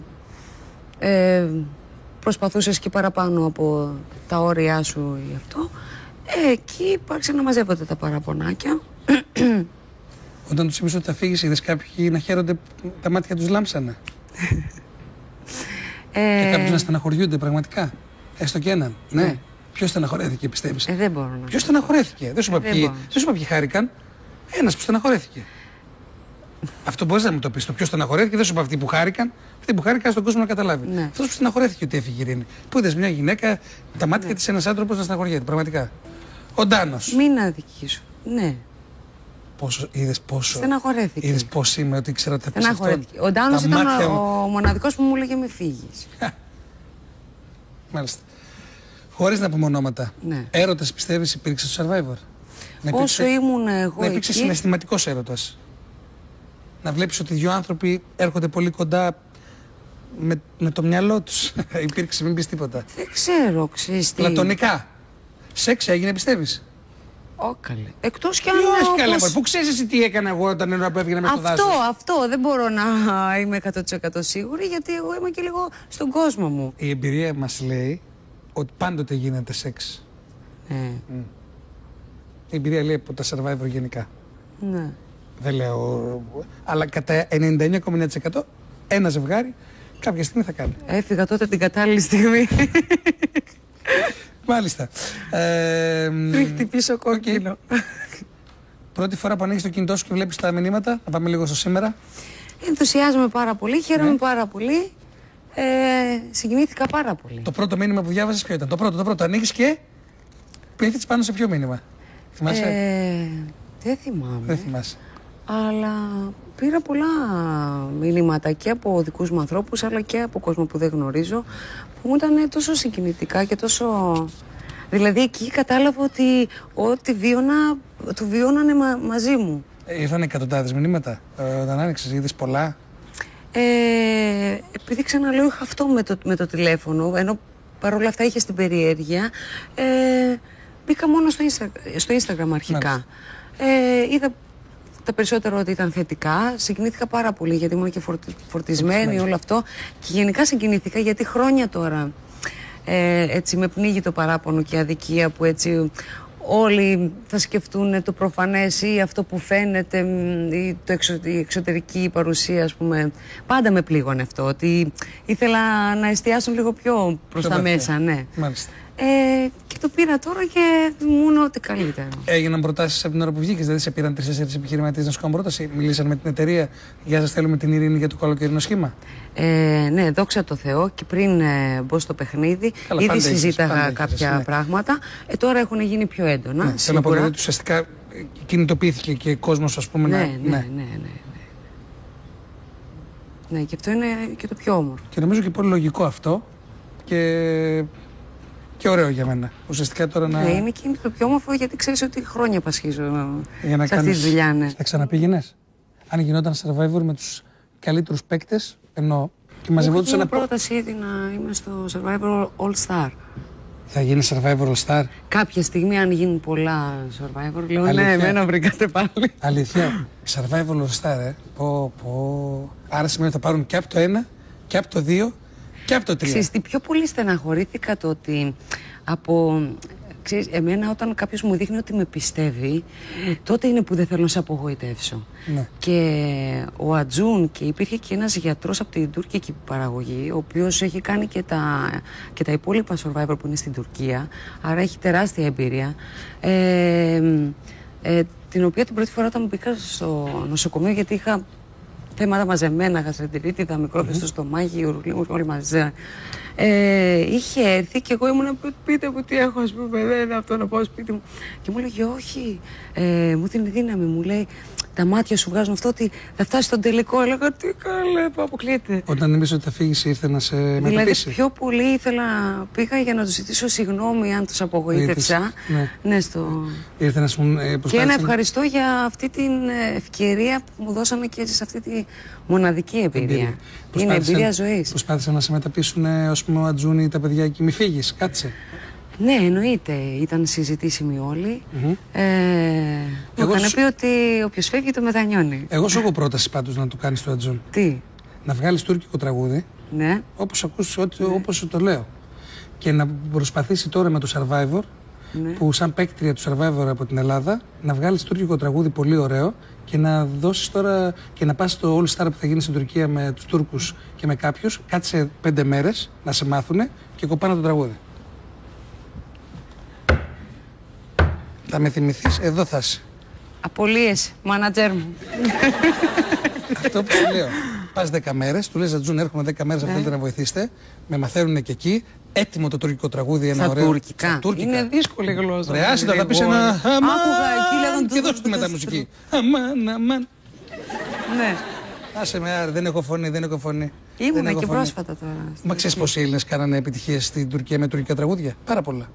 προσπαθούσες και παραπάνω από τα όρια σου ή αυτό, εκεί υπάρξε να μαζεύονται τα παραπονάκια. Όταν τους είπες ότι θα φύγεις, είδες κάποιοι να χαίρονται, τα μάτια τους λάμψανε? Και κάποιους να στεναχωριούνται πραγματικά? Έστω και έναν. Ναι. Ποιος στεναχωρέθηκε, πιστεύεις? Δεν μπορώ να. Ποιος στεναχωρέθηκε? Δεν σου είπα ποιοι χάρηκαν. Ένας που στεναχωρέθηκε. Αυτό μπορείς να μου το πεις. Το ποιος στεναχωρέθηκε, δεν σου είπα αυτοί που χάρηκαν. Αυτοί που χάρηκαν στον κόσμο να καταλάβει. Ναι. Αυτός που στεναχωρέθηκε ότι έφυγε η Ειρήνη. Που είδες μια γυναίκα, τα μάτια της ένας άνθρωπος να στεναχωριέται. Πραγματικά. Ο Ντάνος. Μην αδικήσω. Ναι. Είδες πόσο. Στεναχωρέθηκε. Είδες πώς είμαι, ότι ήξερα ότι θα πεις αυτό. Στεναχωρέθηκε. Ο Ντάνος Τα ήταν μάτια ο μου. μοναδικός που μου έλεγε μη φύγεις. Μάλιστα. Χωρίς να πούμε ονόματα. Ναι. Έρωτας πιστεύεις υπήρξε στο Survivor? Όσο ήμουν εγώ να υπήρξε εκεί... συναισθηματικός έρωτας. Να βλέπεις ότι δύο άνθρωποι έρχονται πολύ κοντά με το μυαλό τους. Υπήρξε, μην πεις τίποτα. Δεν ξέρω, ξέρεις τι. Πλατωνικά. Σεξ έγινε, πιστεύεις? Όκαλε. Εκτός κι αν... Όχι καλά, όπως- πού ξέρεις εσύ τι έκανα εγώ όταν η ώρα που έβγαινα μέσα στο δάσος? Αυτό δεν μπορώ να είμαι 100% σίγουρη, γιατί εγώ είμαι και λίγο στον κόσμο μου. Η εμπειρία μας λέει ότι πάντοτε γίνεται σεξ. Η εμπειρία λέει από τα Survivor γενικά. Ναι. Δεν λέω, αλλά κατά 99,9% ένα ζευγάρι κάποια στιγμή θα κάνει. Έφυγα τότε την κατάλληλη στιγμή. Μάλιστα. Πριν χτυπήσω κόκκινο. Πρώτη φορά που ανοίγεις το κινητό σου και βλέπεις τα μηνύματα, να πάμε λίγο στο σήμερα. Ενθουσιάζομαι πάρα πολύ, χαίρομαι Ναι. πάρα πολύ. Συγκινήθηκα πάρα πολύ. Το πρώτο μήνυμα που διάβασες ποιο ήταν? Το πρώτο. Ανοίγεις και πέφτεις πάνω σε ποιο μήνυμα? Θυμάσαι? Δεν θυμάμαι. Δεν θυμάσαι. Αλλά πήρα πολλά μηνύματα και από δικούς μου ανθρώπους, αλλά και από κόσμο που δεν γνωρίζω, που μου ήταν τόσο συγκινητικά και τόσο... Δηλαδή εκεί κατάλαβα ότι ό,τι βίωνα, το βιώνανε μαζί μου. Ήρθαν εκατοντάδες μηνύματα όταν άνοιξες, είδες πολλά? Επειδή ξαναλέω είχα αυτό με το τηλέφωνο, ενώ παρόλα αυτά είχε την περιέργεια, μπήκα μόνο στο Instagram αρχικά. Είδα τα περισσότερα ότι ήταν θετικά, συγκινήθηκα πάρα πολύ γιατί ήμουν και φορτισμένη όλο αυτό και γενικά συγκινήθηκα γιατί χρόνια τώρα έτσι με πνίγει το παράπονο και η αδικία που έτσι όλοι θα σκεφτούν το προφανές ή αυτό που φαίνεται ή η εξωτερική παρουσία, ας πούμε. Πάντα με πλήγωνε αυτό, ότι ήθελα να εστιάσουν λίγο πιο προς τα μέσα, ναι. Μάλιστα. Και το πήρα τώρα και μου είναι ό,τι καλύτερο. Έγιναν προτάσεις από την ώρα που βγήκες, δηλαδή σε πήραν 3-4 επιχειρηματίες να σου κάνουν πρόταση, μιλήσαν με την εταιρεία, για σας θέλουμε την ειρήνη για το καλοκαιρινό σχήμα? Ναι, δόξα τω Θεώ, και πριν μπω στο παιχνίδι, ήδη συζήταγα κάποια πράγματα. Τώρα έχουν γίνει πιο έντονα. Ναι, θέλω να πω ότι ουσιαστικά κινητοποιήθηκε και κόσμος, ας πούμε. Ναι, και αυτό είναι και το πιο όμορφο. Και νομίζω και πολύ λογικό αυτό και ωραίο για μένα. Ουσιαστικά τώρα να... Ναι, είναι και το πιο όμορφο γιατί ξέρεις ότι χρόνια πασχίζω σε αυτή τη δουλειά. Ναι. Θα ξαναπήγαινες? Αν γινόταν Survivor με τους καλύτερους παίκτες, εννοώ, και μαζευόντουσαν... Έχω πρόταση ήδη να είμαι στο Survivor All Star. Θα γίνει Survivor All Star? Κάποια στιγμή, αν γίνουν πολλά Survivor, λέω ναι, εμένα βρήκατε πάλι. Αλήθεια. Survivor All Star, Άρα σημαίνει ότι θα πάρουν και από το 1 και από το 2 και από το 3. Ξέρεις τι, πιο πολύ στεναχωρήθηκα το ότι ξέρεις, εμένα όταν κάποιος μου δείχνει ότι με πιστεύει, τότε είναι που δεν θέλω να σε απογοητεύσω. Ναι. Και ο Ατζούν, και υπήρχε και ένας γιατρός από την τουρκική παραγωγή, ο οποίος έχει κάνει και τα υπόλοιπα Survivor που είναι στην Τουρκία, άρα έχει τεράστια εμπειρία, την οποία την πρώτη φορά όταν μπήκα στο νοσοκομείο, γιατί είχα θέματα μαζεμένα, γαστρεντερίτιδα, μικρόβιο στο στομάχι, ουρλίμου, όλοι μαζί. Είχε έρθει και εγώ ήμουν πείτε μου τι έχω, ας πούμε, δεν είναι αυτό να πάω σπίτι μου. Και μου λέγε όχι, μου δίνει δύναμη, μου λέει τα μάτια σου βγάζουν αυτό ότι θα φτάσει στον τελικό. Έλεγα τι καλά, αποκλείεται. Όταν είπες ότι θα φύγεις ήρθε να σε μεταπίσει? Δηλαδή πιο πολύ πήγα για να του ζητήσω συγγνώμη αν τους απογοήτευσα. Ναι, ήρθε να σου και ένα ευχαριστώ για αυτή την ευκαιρία που μου δώσανε και έτσι σε αυτή τη μοναδική εμπειρία. Είναι εμπειρία ζωής. Προσπάθησαν να σε μεταπίσουν, ας πούμε, ο Ατζούν ή τα παιδιά εκεί, μη φύγεις, κάτσε? Ναι, εννοείται. Ήταν συζητήσιμοι όλοι. Μου είχαν πει ότι όποιος φεύγει το μετανιώνει. Εγώ σου έχω πρόταση πάντως να το κάνεις το Ατζούν. Τι? Να βγάλεις τουρκικό τραγούδι. Ναι. Όπως ακούς, όπως σου το λέω. Και να προσπαθήσει τώρα με το Survivor, που σαν παίκτρια του Survivor από την Ελλάδα, να βγάλεις τουρκικό τραγούδι πολύ ωραίο και να δώσεις τώρα και να πας στο All Star που θα γίνει στην Τουρκία με τους Τούρκους και με κάποιους. Κάτσε 5 μέρες να σε μάθουνε και κοπάνε το τραγούδι. Θα με θυμηθείς, εδώ θα είσαι. Απολύες, μάνατζερ μου. Αυτό που σου λέω. Πας 10 μέρες, του λες Ατζούν, έρχομαι 10 μέρες, αν θέλετε να βοηθήσετε. Με μαθαίνουν και εκεί. Έτοιμο το τουρκικό τραγούδι, ένα ωραίο. Τουρκικά. Είναι δύσκολη γλώσσα. Βρεάσιτα, θα πεις ένα αμάν. Άκουγα εκεί λέγον και δώσ' του μετά μουσική. Αμάν, αμάν. Ναι. Άσε με, άρα, δεν έχω φωνή, δεν έχω φωνή. Ήμουνα και πρόσφατα τώρα. Μα ξέρεις πως οι Έλληνες κάνανε επιτυχίες στην Τουρκία με τουρκικά τραγούδια? Πάρα πολλά.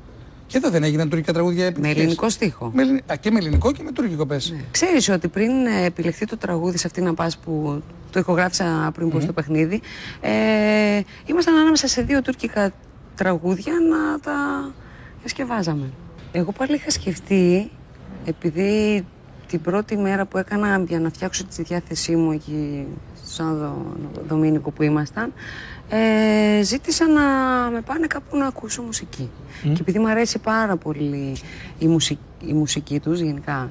Και εδώ δεν έγιναν τουρκικά τραγούδια επιτυχίες? Με ελληνικό στίχο. Και με ελληνικό και με τουρκικό πες. Ναι. Ξέρεις ότι πριν επιλεχθεί το τραγούδι σε αυτή να πας που το ηχογράφησα πριν πω στο παιχνίδι, ήμασταν ανάμεσα σε 2 τουρκικά τραγούδια να τα διασκευάζαμε. Εγώ πάλι είχα σκεφτεί, επειδή την πρώτη μέρα που έκανα για να φτιάξω τη διάθεσή μου εκεί στο Δομήνικο που ήμασταν, ζήτησα να με πάνε κάπου να ακούσω μουσική. Και επειδή μου αρέσει πάρα πολύ η μουσική τους, γενικά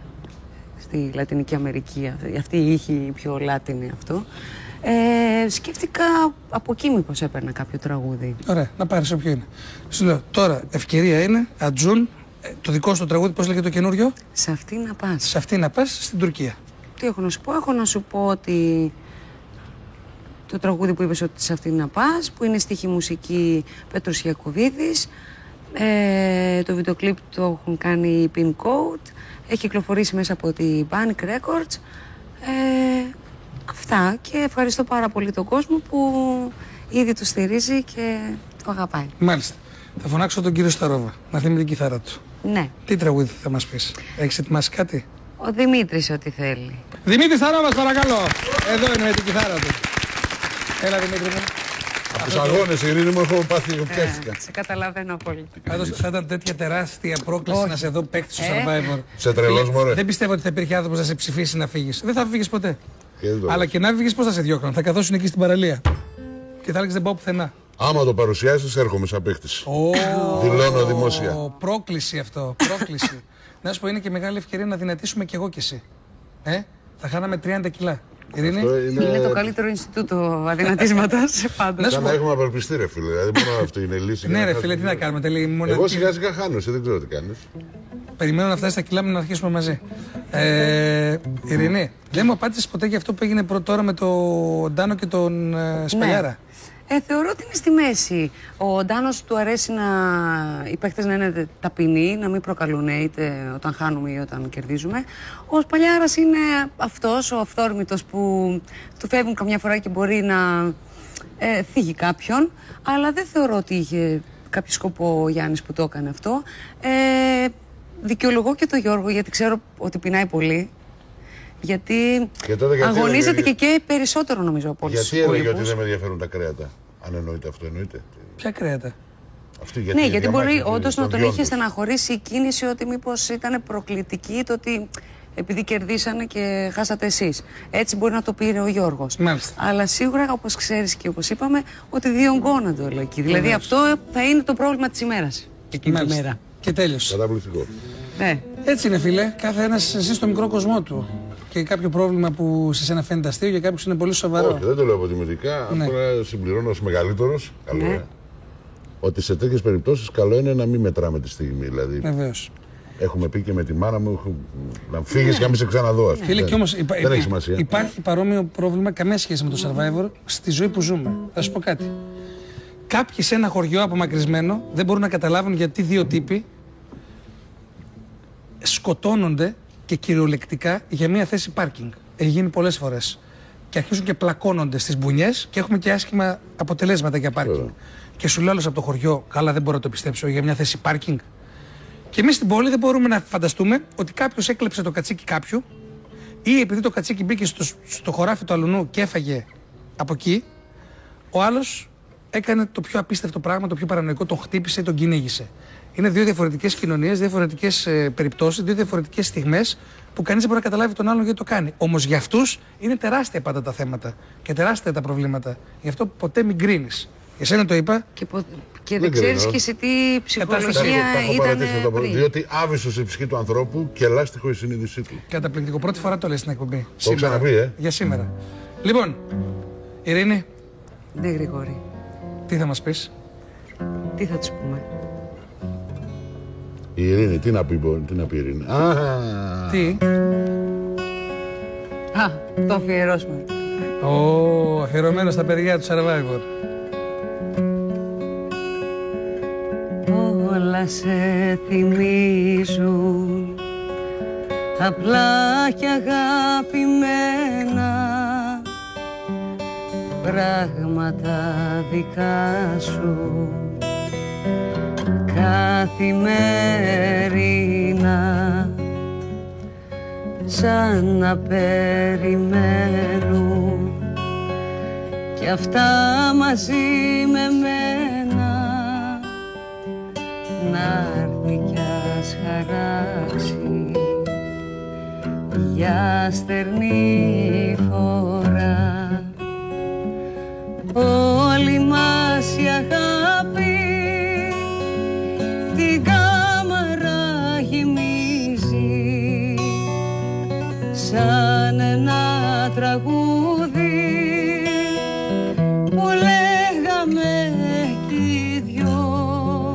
στη Λατινική Αμερική, αυτή η ήχη πιο λάτινη αυτό, σκέφτηκα από εκεί μήπως έπαιρνα κάποιο τραγούδι. Ωραία, να πάρεις όποιο είναι. Σου λέω, τώρα ευκαιρία είναι, Ατζούν, το δικό σου τραγούδι, πώς λέγεται το καινούριο? Σε αυτή να πας. Σε αυτή να πας, στην Τουρκία. Τι έχω να σου πω? Έχω να σου πω ότι το τραγούδι που είπες ότι σε αυτή να πας, που είναι στίχη μουσική Πέτρος Ιακωβίδης, το βίντεο κλιπ το έχουν κάνει η Pin Code, έχει κυκλοφορήσει μέσα από τη Panic Records. Αυτά και ευχαριστώ πάρα πολύ τον κόσμο που ήδη το στηρίζει και το αγαπάει. Μάλιστα. Θα φωνάξω τον κύριο Σταρόβα να θυμεί την κιθάρα του. Ναι. Τι τραγούδι θα μας πεις? Έχεις ετοιμάσει κάτι? Ο Δημήτρης ό,τι θέλει. Δημήτρη Σταρόβας, παρακαλώ. Εδώ είναι με την κιθάρα του. Έλα Δημήτρη μου. Από τους αγώνες, η Ειρήνη μου, έχω πάθει, πιάστηκα. Σε καταλαβαίνω απόλυτα. Θα ήταν τέτοια τεράστια πρόκληση να σε δω παίκτη στο Survivor. Σε τρελός, μωρέ. Δεν πιστεύω ότι θα υπήρχε άνθρωπος να σε ψηφίσει να φύγεις. Δεν θα φύγεις ποτέ. Και αλλά και να φύγεις, πώς θα σε διώχνουν? Θα καθόσουν εκεί στην παραλία. Και θα έλεγες δεν πάω πουθενά. Άμα το παρουσιάσεις, έρχομαι σαν παίκτης. Δηλώνω δημόσια. Πρόκληση αυτό. Πρόκληση. Να σου πω, είναι και μεγάλη ευκαιρία να δυνατήσουμε κι εγώ κι εσύ. Θα χάναμε 30 κιλά. Ειρήνη. Είναι το καλύτερο Ινστιτούτο αδυνατίσματος πάντως. Σαν να έχουμε απελπιστεί, ρε φίλε. Δηλαδή, μόνο αυτή είναι η λύση. Ναι, ρε φίλε, τι να κάνουμε. Εγώ σιγά σιγά χάνω, εσύ δεν ξέρω τι κάνεις. Περιμένω να φτάσει στα κιλά μου να αρχίσουμε μαζί. Ειρήνη, δεν μου απάντησες ποτέ για αυτό που έγινε τώρα με τον Ντάνο και τον Σπαλιάρα. Θεωρώ ότι είναι στη μέση. Ο Ντάνος του αρέσει οι παίκτες να είναι ταπεινοί, να μην προκαλούν είτε όταν χάνουμε ή όταν κερδίζουμε. Ο Σπαλιάρας είναι αυτός, ο αυθόρμητος που του φεύγουν καμιά φορά και μπορεί να θίγει κάποιον. Αλλά δεν θεωρώ ότι είχε κάποιο σκοπό ο Γιάννης που το έκανε αυτό. Δικαιολογώ και τον Γιώργο γιατί ξέρω ότι πεινάει πολύ. Γιατί αγωνίζεται και περισσότερο νομίζω από όλους τους Γιατί έλεγε ότι δεν με ενδιαφέρουν τα κρέατα? Αν εννοείται αυτό, εννοείται. Ποια κρέατα? Ναι, γιατί μπορεί όντως να τον είχε στεναχωρήσει η κίνηση ότι μήπως ήταν προκλητική το ότι επειδή κερδίσανε και χάσατε εσείς. Έτσι μπορεί να το πήρε ο Γιώργος. Μάλιστα. Αλλά σίγουρα, όπως ξέρεις και όπως είπαμε, ότι διονγκώνονται όλο εκεί. Δηλαδή αυτό θα είναι το πρόβλημα της ημέρας. Εκείνη τη μέρα. Και τέλειωσε. Καταπληκτικό. Ναι. Έτσι είναι, φίλε. Κάθε ένας ζει στο μικρό κοσμό του. Και κάποιο πρόβλημα που σε σένα φαίνεται αστείο για κάποιους είναι πολύ σοβαρό. Όχι, δεν το λέω αποτιμητικά. Ναι. Απλά συμπληρώνω ως μεγαλύτερος. Ναι. Ότι σε τέτοιες περιπτώσεις καλό είναι να μην μετράμε τη στιγμή. Δηλαδή, βεβαίως. Έχουμε πει και με τη μάνα μου να φύγεις και να μην σε ξαναδώ. Φίλε, και όμως δεν έχει σημασία. Υπάρχει παρόμοιο πρόβλημα, καμία σχέση με το Survivor, στη ζωή που ζούμε. Θα σου πω κάτι. Κάποιοι σε ένα χωριό απομακρυσμένο δεν μπορούν να καταλάβουν γιατί δύο τύποι σκοτώνονται και κυριολεκτικά για μια θέση πάρκινγκ. Έχει γίνει πολλές φορές. Και αρχίζουν και πλακώνονται στις μπουνιές και έχουμε και άσχημα αποτελέσματα για πάρκινγκ. Και σου λέω άλλος από το χωριό, καλά δεν μπορώ να το πιστέψω, για μια θέση πάρκινγκ. Και εμείς στην πόλη δεν μπορούμε να φανταστούμε ότι κάποιος έκλεψε το κατσίκι κάποιου ή επειδή το κατσίκι μπήκε στο χωράφι του αλουνού και έφαγε από εκεί, ο άλλος έκανε το πιο απίστευτο πράγμα, το πιο παρανοϊκό, τον χτύπησε ή τον κυνήγησε. Είναι δύο διαφορετικές κοινωνίες, διαφορετικές περιπτώσεις, δύο διαφορετικές στιγμές που κανείς δεν μπορεί να καταλάβει τον άλλον γιατί το κάνει. Όμως για αυτούς είναι τεράστια πάντα τα θέματα και τεράστια τα προβλήματα. Γι' αυτό ποτέ μην κρίνεις. Για σένα το είπα. Και δεν ξέρεις και σε τι ψυχολογία ήταν πριν. Διότι άβυσος η ψυχή του ανθρώπου και λάστιχο η συνείδησή του. Καταπληκτικό. Πρώτη φορά το λες στην εκπομπή. Το ξαναπεί, Για σήμερα. Λοιπόν, Ειρήνη. Ναι, Γρηγόρη. Τι θα μας πεις? Τι θα τους πούμε? Η Ειρήνη, τι να πει η Ειρήνη? Τι? Το αφιερώσουμε. Αφιερωμένο στα παιδιά του Survivor. Όλα σε θυμίζουν απλά και αγαπημένα πράγματα δικά σου καθημερινά σαν να περιμένουν κι αυτά μαζί με μένα να έρθει κι ας χαράξει για στερνή φορά όλη μας η αγάπη την κάμαρα γεμίζει σαν ένα τραγούδι που λέγαμε κι οι δυο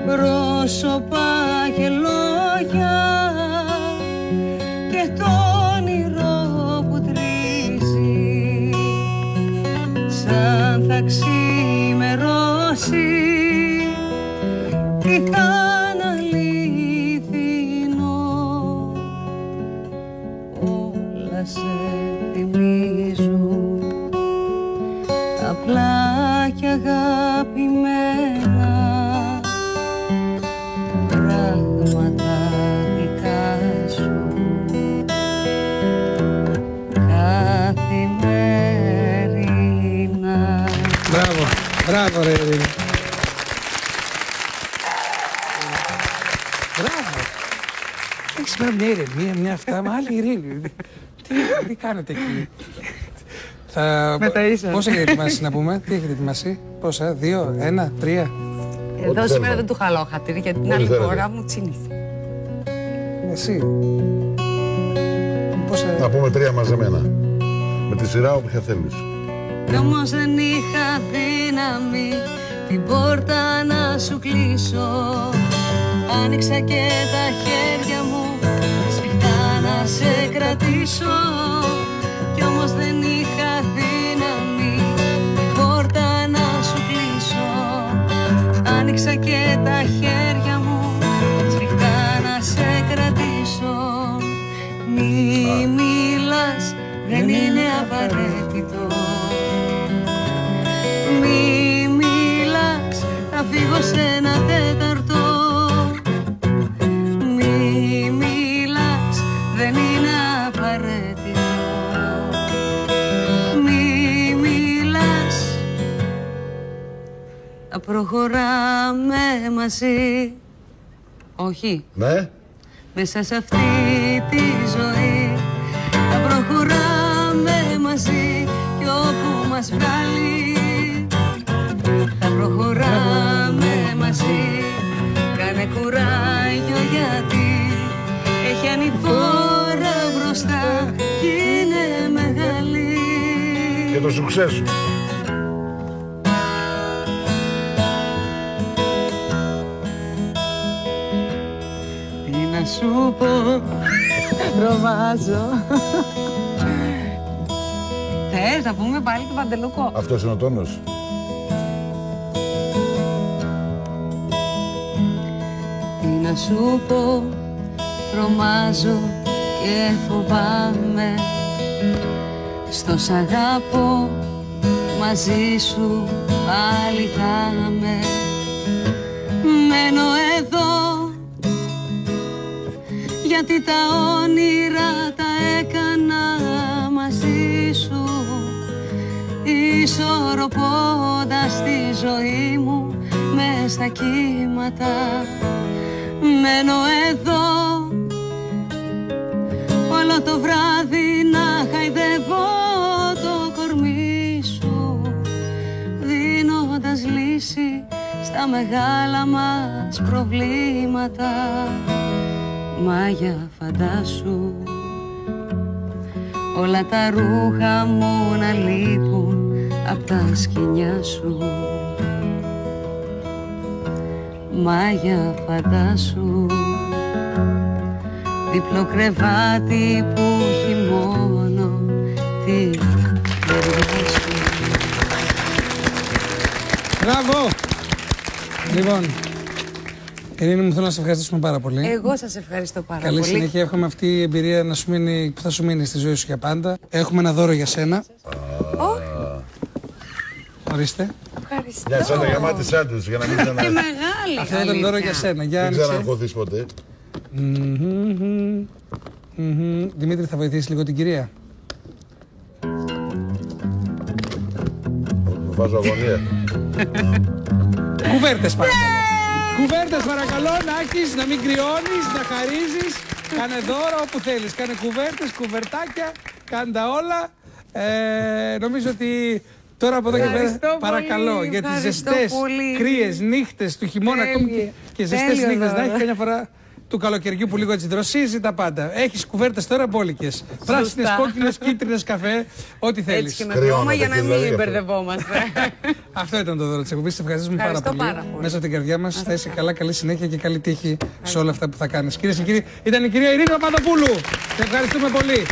πρόσωπα και λόγια και το όνειρο που τρίζει σαν θα ξημερώσει τι θα είναι αληθινό απλά και αγαπημένα πράγματα δικά σου καθημερινά. Μπράβο, μπράβο ρε Ειρήνη. Μπράβο. Έχεις πέρα μια ηρεμία, μια αυτά, μα άλλη Ειρήνη. Τι κάνετε εκεί. Πόσα έχετε ετοιμάσει να πούμε, τι έχετε ετοιμάσει, πόσα, 2, 1, 3. Εδώ σήμερα δεν του χαλάω χατήρι, γιατί την άλλη φορά μου τσίνησε. Εσύ. Να πούμε 3 μαζεμένα. Με τη σειρά όποια θέλεις. Κι όμως δεν είχα δύναμη την πόρτα να σου κλείσω. Άνοιξα και τα χέρια μου σφιχτά να σε κρατήσω. Κι όμως δεν είχα δύναμη την πόρτα να σου κλείσω. Άνοιξα και τα χέρια μου σφιχτά να σε κρατήσω. Μη μιλάς, δεν είναι απαραίτητο. Μη μιλάς, θα φύγω σε ένα τέταρτο. Μη μιλάς, δεν είναι απαραίτητο. Μη μιλάς, θα προχωράμε μαζί. Όχι. Ναι. Μέσα σε αυτή τη ζωή θα προχωράμε μαζί κι όπου μας βγάλει θα προχωράμε μαζί. Κάνε κουράγιο γιατί έχει ανηφόρα μπροστά κι είναι μεγάλη. Και το σουξέ σου. Να σου πω, τρομάζω. Θα πούμε πάλι το Παντελούκο. Αυτός είναι ο τόνος. Τι να σου πω, τρομάζω και φοβάμαι. Στο σ' αγάπω, μαζί σου πάλι θα είμαι. Μένω εδώ γιατί τα όνειρα τα έκανα μαζί σου, ισορροπώντας τη ζωή μου μες στα κύματα. Μένω εδώ όλο το βράδυ να χαϊδεύω το κορμί σου, δίνοντας λύση στα μεγάλα μας προβλήματα. Μα για φαντάσου όλα τα ρούχα μου να λείπουν απ' τα σκοινιά σου. Μα για φαντάσου διπλό κρεβάτι που έχει μόνο τη μεριά σου. Μπράβο! Λοιπόν, Ειρήνη μου, θέλω να σε ευχαριστήσουμε πάρα πολύ. Εγώ σας ευχαριστώ πάρα πολύ. Καλή συνέχεια. Εύχομαι αυτή η εμπειρία να σου μείνει, που θα σου μείνει στη ζωή σου για πάντα. Έχουμε ένα δώρο για σένα. Ορίστε. Ευχαριστώ. Για σένα γεμάτη σάντουιτς, για να μην ξανά... Και μεγάλη. Αυτό ήταν δώρο για σένα. Δεν ξαναγχωθείς ποτέ. Δημήτρη, θα βοηθήσεις λίγο την κυρία. Βάζω αγωνία. Κουβέρτες παρακαλώ. Κουβέρτες παρακαλώ, να έχεις, να μην κρυώνεις, να χαρίζεις. Κάνε δώρο όπου θέλεις. Κάνε κουβέρτες, κουβερτάκια, κάνε τα όλα. Νομίζω ότι τώρα από εδώ και πέρα παρακαλώ για τις ζεστές, κρύες νύχτες του χειμώνα, ακόμη και ζεστές νύχτες, να έχει καμιά φορά του καλοκαιριού που λίγο έτσι δροσίζει τα πάντα. Έχεις κουβέρτες τώρα μπόλικες. Πράσινες, κόκκινες, κίτρινες, καφέ, ό,τι θέλεις. Έτσι και με χρώμα για να μην μπερδευόμαστε. Αυτό ήταν το δώρο της εκπομπής. Σε ευχαριστούμε πάρα πολύ. Μέσα από την καρδιά μας θα είσαι καλά, καλή συνέχεια και καλή τύχη σε όλα αυτά που θα κάνεις. Κυρίες και κύριοι, ήταν η κυρία Ειρήνη Παπαδοπούλου. Σε ευχαριστούμε πολύ.